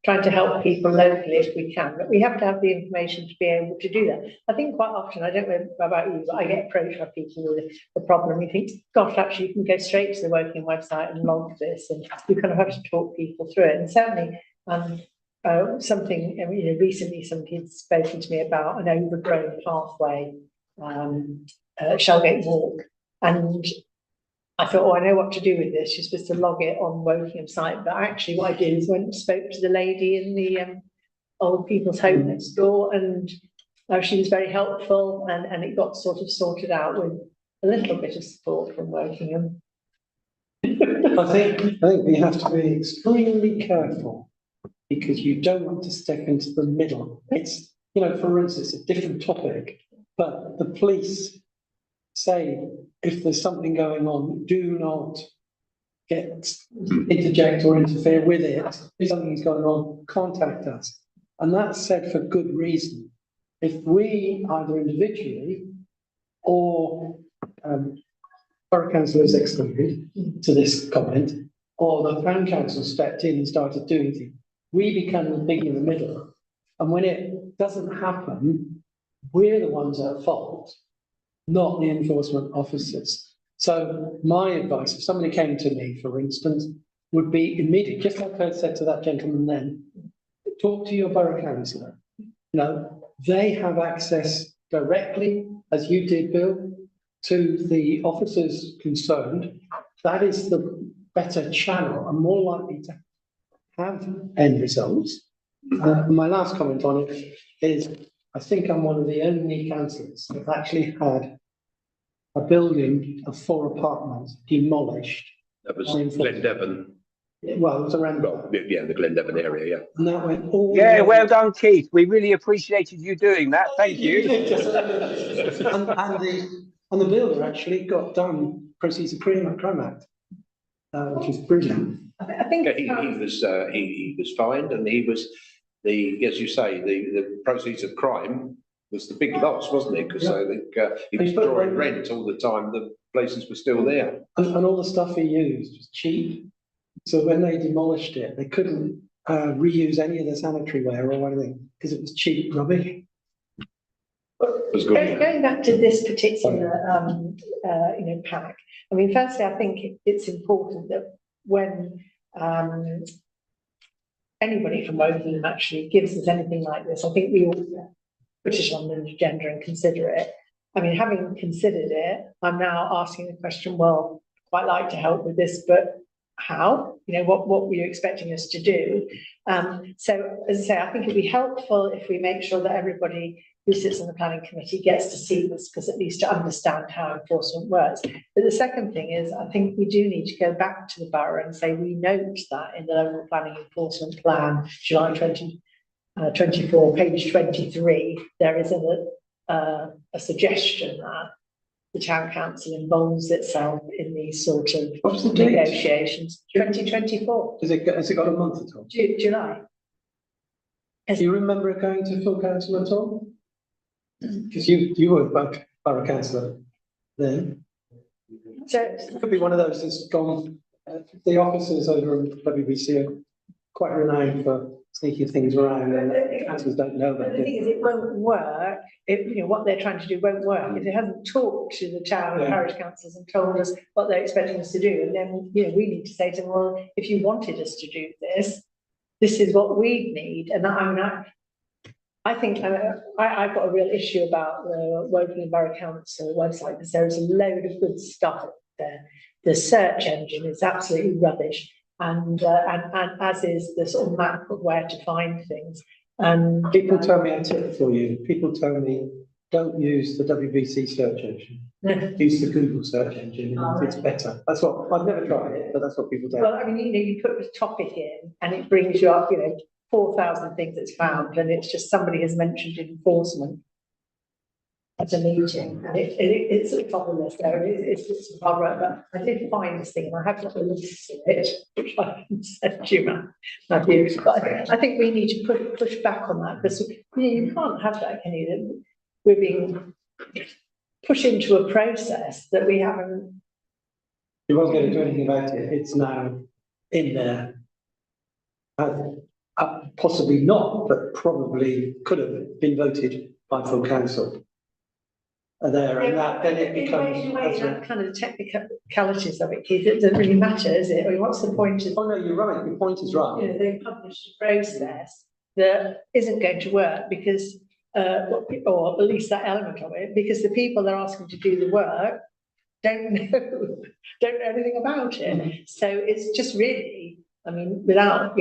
trying to help people locally if we can, but we have to have the information to be able to do that. I think quite often, I don't know about you, but I get approached by people with the problem. You think, gosh, actually, you can go straight to the Woking website and log this, and you kind of have to talk people through it. And certainly, something, you know, recently somebody had spoken to me about an overgrown pathway, Shellgate Walk, and I thought, oh, I know what to do with this. You're supposed to log it on Wokingham site, but actually what I did is went and spoke to the lady in the old people's home next door, and she was very helpful, and it got sort of sorted out with a little bit of support from Wokingham. I think we have to be extremely careful, because you don't want to step into the middle. It's, you know, for instance, a different topic, but the police say, if there's something going on, do not interject or interfere with it. If something's going on, contact us. And that's said for good reason. If we, either individually or Borough Council is excluded to this comment, or the Town Council stepped in and started doing things, we become the pig in the middle. And when it doesn't happen, we're the ones at fault, not the enforcement officers. So my advice, if somebody came to me, for instance, would be immediate, just like I said to that gentleman then, talk to your borough councillor. You know, they have access directly, as you did, Bill, to the officers concerned. That is the better channel and more likely to have end results. My last comment on it is, I think I'm one of the only councillors that have actually had a building of 4 apartments demolished. That was Glendevon. Well, it was around. Well, yeah, the Glendevon area, yeah. And that went all. Yeah, well done, Keith. We really appreciated you doing that. Thank you. And the builder actually got done proceeds of Crime Act, which is brilliant. I think he was fined, and he was as you say, the proceeds of crime was the big loss, wasn't it? Because I think he was drawing rent all the time. The places were still there, and all the stuff he used was cheap. So when they demolished it, they couldn't reuse any of the sanitary ware or anything, because it was cheap rubbish. Was good. Going back to this particular, pack, I mean, firstly, I think it's important that when, anybody from Wokingham actually gives us anything like this, I think we all put it on the agenda and consider it. I mean, having considered it, I'm now asking the question, well, quite like to help with this, but how? You know, what were you expecting us to do? So, as I say, I think it'd be helpful if we make sure that everybody who sits on the planning committee gets to see this, because at least to understand how enforcement works. But the second thing is, I think we do need to go back to the borough and say, we note that in the local planning enforcement plan, July 2024, page 23, there is a suggestion that the town council involves itself in these sort of What's the date? negotiations. 2024, Has it got a month at all? July. Do you remember it going to full council at all? Because you were borough councillor then. So It could be one of those that's gone, the officers over in WBC are quite renowned for sneaking things around, and councillors don't know but that. the thing is, it won't work. What they're trying to do won't work if they haven't talked to the town and parish councils and told us what they're expecting us to do. And then, we need to say to them, well, if you wanted us to do this, this is what we need. And I think I've got a real issue about the Wokingham Borough Council website, because there is a load of good stuff there. The search engine is absolutely rubbish, and as is the sort of map of where to find things. And People tell me a tip for you. People tell me, don't use the WBC search engine. Use the Google search engine, it's better. That's what, I've never tried it, but that's what people tell me. well, I mean, you put the topic in, and it brings you up, 4,000 things it's found, and it's just somebody has mentioned enforcement at a meeting, and it's at the top of the list there. It's horror, but I did find this thing, and I have got a list of it, which I can send you, my views. But I think we need to push back on that, because you can't have that, can you? We're being pushed into a process that we haven't. You wasn't going to do anything about it. It's now in there. Possibly not, but probably could have been voted by full council. There, and that then it becomes. In a way, that kind of technicalities of it, Keith, it doesn't really matter, is it? I mean, what's the point of? Oh no, you're right. Your point is right. They published a process that isn't going to work because, or at least that element of it, because the people they're asking to do the work don't know anything about it. So it's just really, I mean, without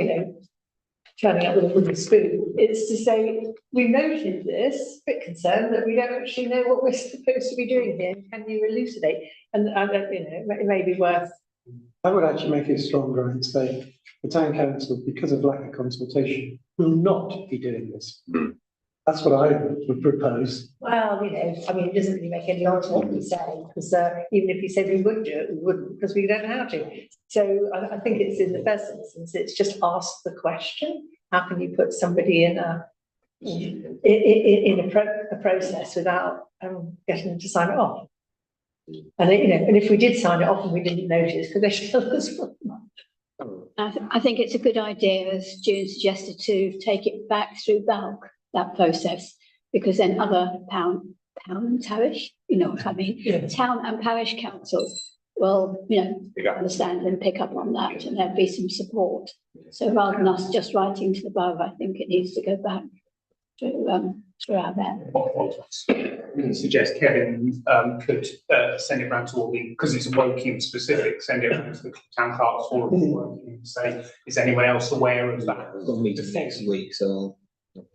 turning up with a wooden spoon, it's to say, we noted this, a bit concerned that we don't actually know what we're supposed to be doing here. Can you elucidate? And it may be worth. I would actually make it stronger and say the town council, because of lack of consultation, will not be doing this. That's what I would propose. Well, I mean, it doesn't really make any odds what we say, because even if you said we would do it, we wouldn't, because we don't know how to. So I think it's in the first instance, it's just ask the question: how can you put somebody in a process without getting them to sign it off? And and if we did sign it off and we didn't notice, could they tell us? I think it's a good idea, as June suggested, to take it back through bulk, that process, because then other town and parish, what I mean, town and parish councils will, understand and pick up on that, and there'll be some support. So rather than us just writing to the borough, I think it needs to go back throughout there. We can suggest Kevin could send it around to all the, because it's Woking specific, send it around to the town clerks all of Woking and say, is anyone else aware of that? We'll meet next week, so.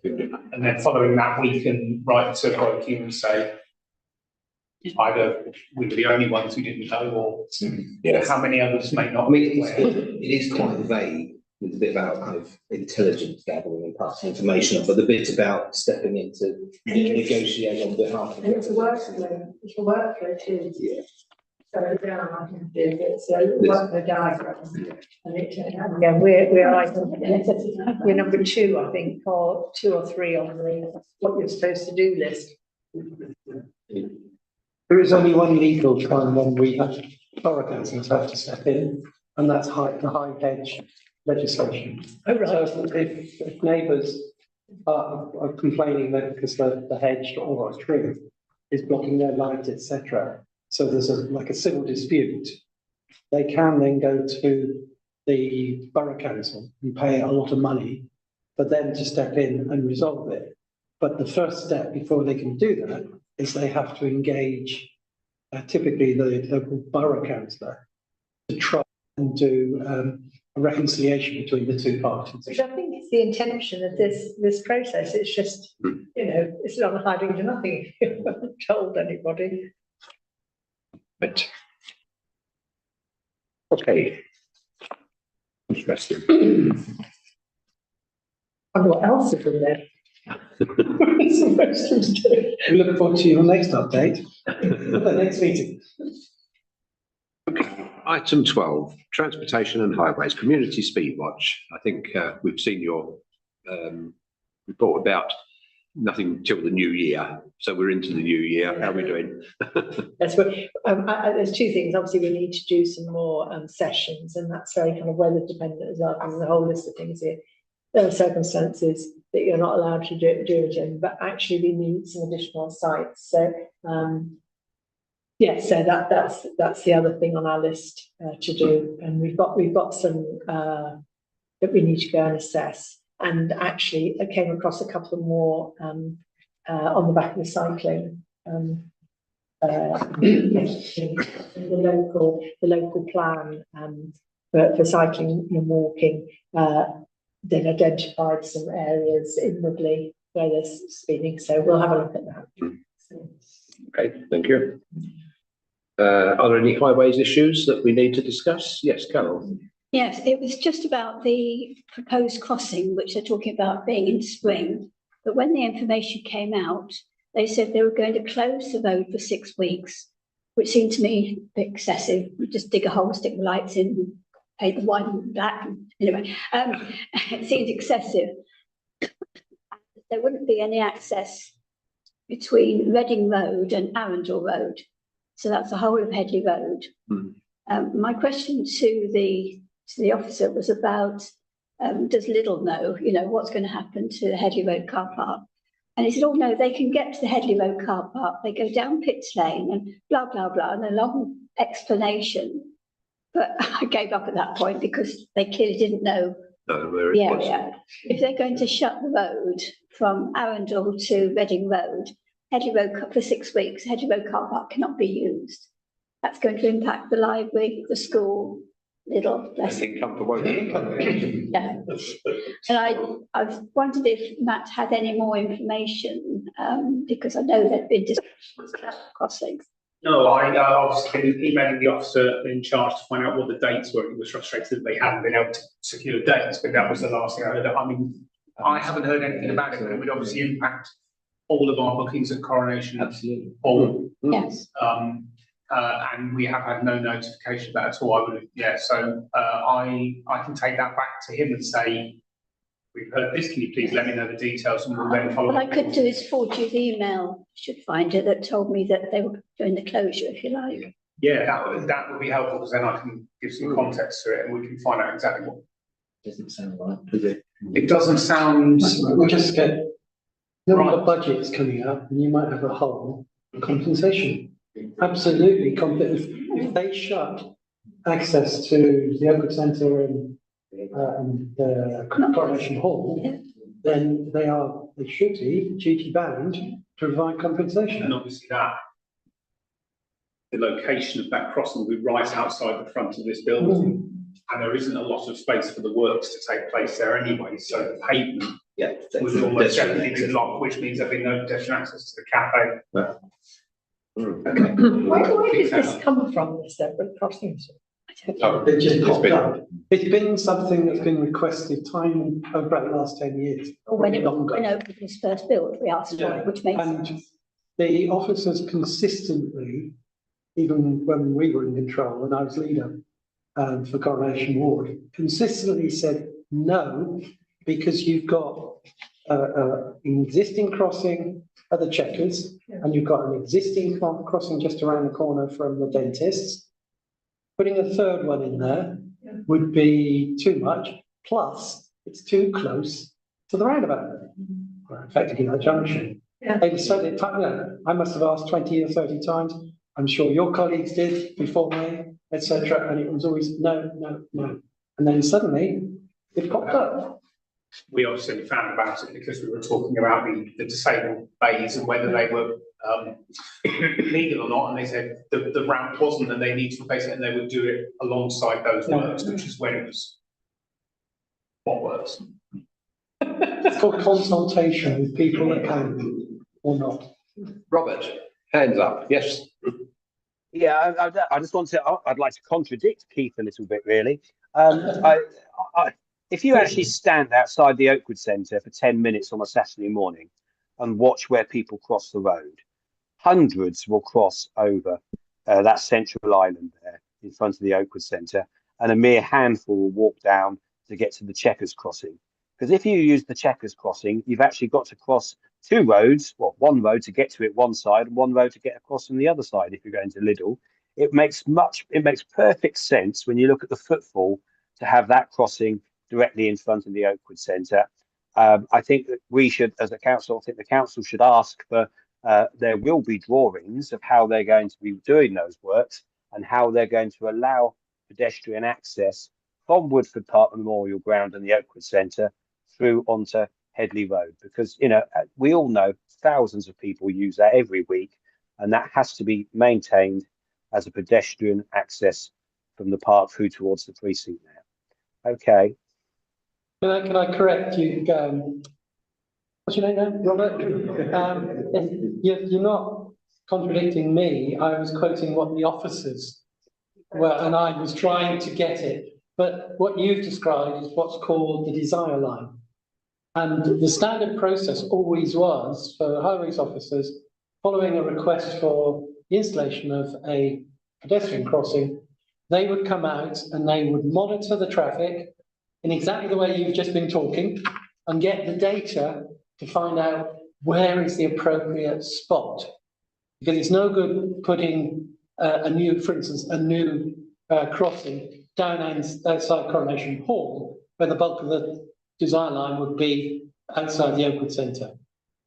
And then following that, we can write to Woking and say, either we were the only ones who didn't know, or how many others may not. I mean, it is quite vague, with a bit about kind of intelligence gathering and passing information on, but the bit about stepping into negotiating on behalf of. It's a workflow too. Yeah. So I can do it's a workflow diagram. And we're number 2, I think, or 2 or 3 on the what you're supposed to do list. There is only one legal time when we have borough councils have to step in, and that's the high hedge legislation. Oh, right. So if neighbours are complaining that because the hedge or a tree is blocking their light, etc. So there's like a civil dispute, they can then go to the borough council and pay a lot of money for them to step in and resolve it. But the first step before they can do that is they have to engage typically the local borough councillor to try and do a reconciliation between the two parties. Which I think is the intention of this process. It's just, you know, it's not hiding to nothing if you haven't told anybody. Right. Okay. Interesting. And what else is in there? It's supposed to do. We look forward to your next update, the next meeting. Item 12, Transportation and Highways, Community Speed Watch. I think we've seen your report about nothing till the new year. So we're into the new year. How are we doing? That's what, there's two things. Obviously, we need to do some more sessions, and that's very kind of weather dependent as well. And the whole list of things here. There are circumstances that you're not allowed to do it in, but actually we need some additional sites. So yeah, so that's the other thing on our list to do, and we've got some that we need to go and assess. And actually, I came across a couple more on the back of the cycling. The local plan for cycling and walking. They've identified some areas in Woodley where there's speeding, so we'll have a look at that. Okay, thank you. Are there any highways issues that we need to discuss? Yes, Carol. Yes, it was just about the proposed crossing, which they're talking about being in spring. But when the information came out, they said they were going to close the road for 6 weeks, which seemed to me a bit excessive. You just dig a hole, stick the lights in, paint the white and black. Anyway, it seems excessive. There wouldn't be any access between Reading Road and Arundel Road. So that's the whole of Headley Road. My question to the officer was about, does Lidl know, what's going to happen to the Headley Road car park? And he said, oh no, they can get to the Headley Road car park. They go down Pitts Lane and blah, blah, blah, and a long explanation. But I gave up at that point because they clearly didn't know where the it was. area. If they're going to shut the road from Arundel to Reading Road, Headley Road for 6 weeks, Headley Road car park cannot be used. That's going to impact the library, the school, Lidl. Income for Woking. Yeah. And I've wondered if Matt had any more information, because I know there've been discussions about crossings. No, I obviously been emailing the officer in charge to find out what the dates were. He was frustrated that they hadn't been able to secure dates, but that was the last thing I heard. I mean, I haven't heard anything about it, but it would obviously impact all of our bookings at Coronation Hall. Yes. And we have had no notification of that at all. So I can take that back to him and say, we've heard this, can you please let me know the details, and we'll then follow. What I could do is forward you the email, should find it, that told me that they were doing the closure, if you like. Yeah, that would be helpful, because then I can give some context to it and we can find out exactly what. Doesn't sound right, does it? It doesn't sound. We'll just get, the budget's coming up and you might have a whole compensation. Absolutely, if they shut access to the Oakwood Centre and Coronation Hall, then they should be duty bound to provide compensation. And obviously the location of that crossing will be right outside the front of this building. And there isn't a lot of space for the works to take place there anyway, so the pavement would almost definitely be blocked, which means there'll be no pedestrian access to the cafe. Okay. Where did this come from, this separate crossings? It just popped up. It's been something that's been requested time over the last 10 years. Or when Oakwood was first built, we asked for it, which makes sense. The officers consistently, even when we were in control, when I was leader for Coronation Ward, consistently said no, because you've got an existing crossing at the Checkers, and you've got an existing crossing just around the corner from the dentist's. Putting a third one in there would be too much. plus it's too close to the roundabout, or effectively the junction. Yeah. They decided, I must have asked 20 or 30 times, I'm sure your colleagues did before me, etc. And it was always no, no, no. And then suddenly it popped up. We obviously found about it because we were talking about the disabled bays and whether they were legal or not, and they said the ramp wasn't, and they need to replace it, and they would do it alongside those works, which is when it was what works. It's called consultation with people that can or not. Robert, hands up, yes. Yeah, I just want to, I'd like to contradict Keith a little bit, really. If you actually stand outside the Oakwood Centre for 10 minutes on a Saturday morning and watch where people cross the road, hundreds will cross over that central island there in front of the Oakwood Centre, and a mere handful will walk down to get to the Chequers crossing. Because if you use the Chequers crossing, you've actually got to cross two roads, well, one road to get to it one side and one road to get across from the other side if you're going to Liddell. It makes perfect sense when you look at the footfall to have that crossing directly in front of the Oakwood Centre. I think that we should, as a council, I think the council should ask for, there will be drawings of how they're going to be doing those works and how they're going to allow pedestrian access from Woodford Park Memorial Ground and the Oakwood Centre through onto Headley Road, because, you know, we all know thousands of people use that every week, and that has to be maintained as a pedestrian access from the park through towards the precinct now. Okay. Can I correct you? What's your name now, Robert? You're not contradicting me. I was quoting what the officers were, and I was trying to get it. But what you've described is what's called the desire line. And the standard process always was for highways officers, following a request for the installation of a pedestrian crossing, they would come out and they would monitor the traffic in exactly the way you've just been talking and get the data to find out where is the appropriate spot. Because it's no good putting for instance, a new crossing down outside Coronation Hall, where the bulk of the design line would be outside the Oakwood Centre.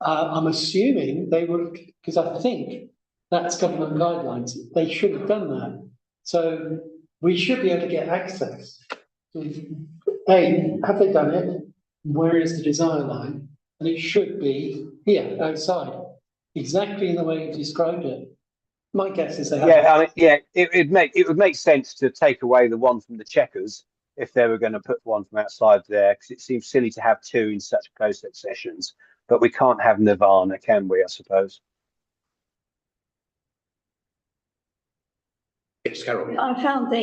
I'm assuming they would, because I think that's government guidelines, they should have done that. So we should be able to get access to, A, have they done it? Where is the design line? And it should be here, outside, exactly in the way you described it. My guess is they have. Yeah, I mean, yeah, it would make sense to take away the one from the Chequers if they were going to put one from outside there, because it seems silly to have two in such close successions. But we can't have Nirvana, can we? I suppose. Yes, Carol. I found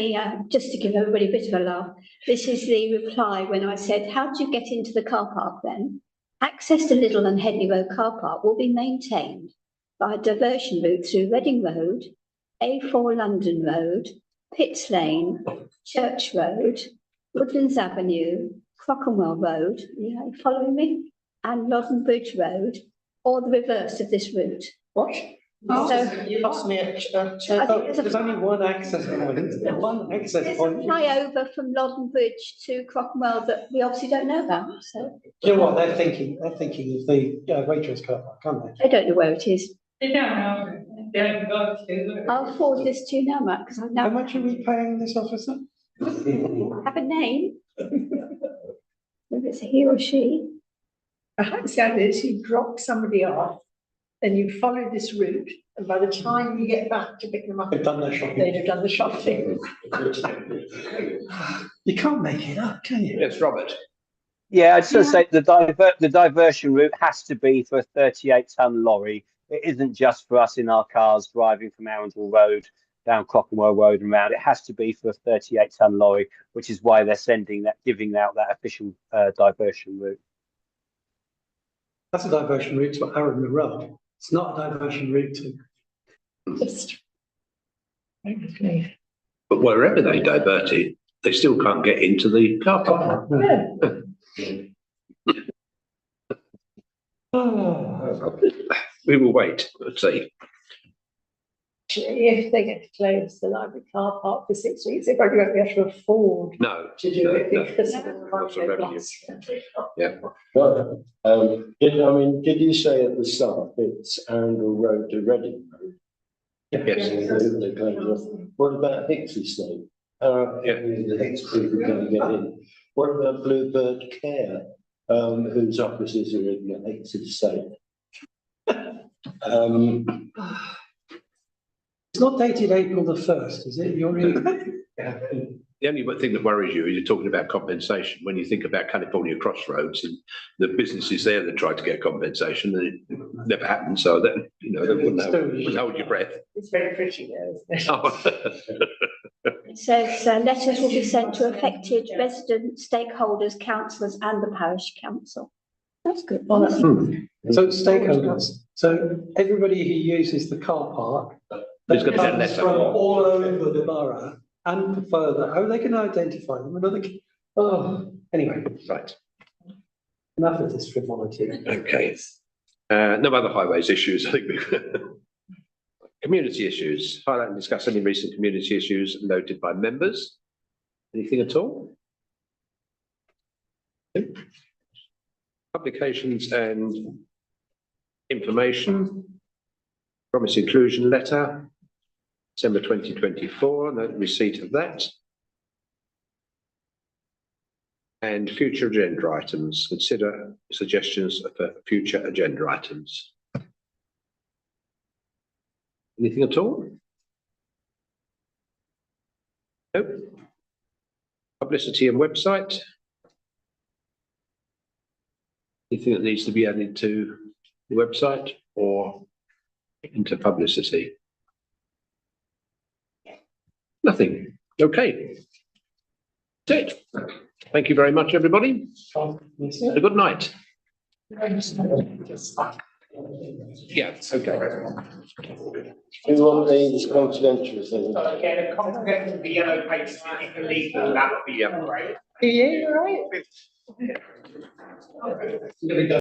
just to give everybody a bit of a laugh, this is the reply when I said, how do you get into the car park then? Access to Liddell and Headley Road car park will be maintained by a diversion route through Reading Road, A4 London Road, Pitts Lane, Church Road, Woodlands Avenue, Crockenwell Road, yeah, following me, and Loddon Bridge Road, or the reverse of this route. What? So, You lost me at there's only one access point. One access there's point. a flyover from Loddon Bridge to Crockenwell that we obviously don't know about. So Do you know what they're thinking? They're thinking of the Waitrose car park, aren't they? I don't know where it is. They don't know. They haven't got to. I'll forward this to you now, Matt, because I How know much are we paying this officer? have a name. Whether it's a he or she. Perhaps that is you drop somebody off, then you follow this route, and by the time you get back to pick them up, They've done their shopping. they'd have done the shopping. You can't make it up, can you? Yes, Robert. Yeah, I'd just say the diversion route has to be for a 38-ton lorry. It isn't just for us in our cars driving from Arundel Road down Crockenwell Road and round. It has to be for a 38-ton lorry, which is why they're giving out that official diversion route. That's a diversion route to Arundel Road. It's not a diversion route to. But wherever they divert it, they still can't get into the car park. We will wait and see. Actually, if they get to close the library car park for 6 weeks, they probably won't be able to afford No. to do it No, because of the Lots of money revenue. lost. Yeah. Right, did you say at the start it's Arundel Road to Reading Road? Yes. They're going to- What about Hicks Estate? Yeah. The Hicks group are going to get in. What about Bluebird Care, whose offices are in the Hicks Estate? It's not dated April the 1st, is it? You're in. The only thing that worries you is you're talking about compensation. When you think about California Crossroads and the businesses there that tried to get compensation, and it never happened. So that, they wouldn't hold your breath. It's very pretty there, isn't it? It says letters will be sent to affected residents, stakeholders, councillors and the parish council. That's good. Well, that's- So stakeholders, so everybody who uses the car park. Who's got that comes letter? From all over the borough and further, how are they going to identify them? Anyway, Right. enough of this frivolity. Okay. No other highways issues, I think. Community issues. Highlight and discuss any recent community issues noted by members. Anything at all? No? Publications and information. Promise inclusion letter, December 2024, no receipt of that. And future agenda items, consider suggestions for future agenda items. Anything at all? Nope. Publicity and website. Anything that needs to be added to the website or into publicity? Nothing. Okay. That's it. Thank you very much, everybody. Have a good night. Yeah, okay. Do you want these confidential things? Again, a compliment to the yellow pages, if you can leave them, that would be great. Are you all right?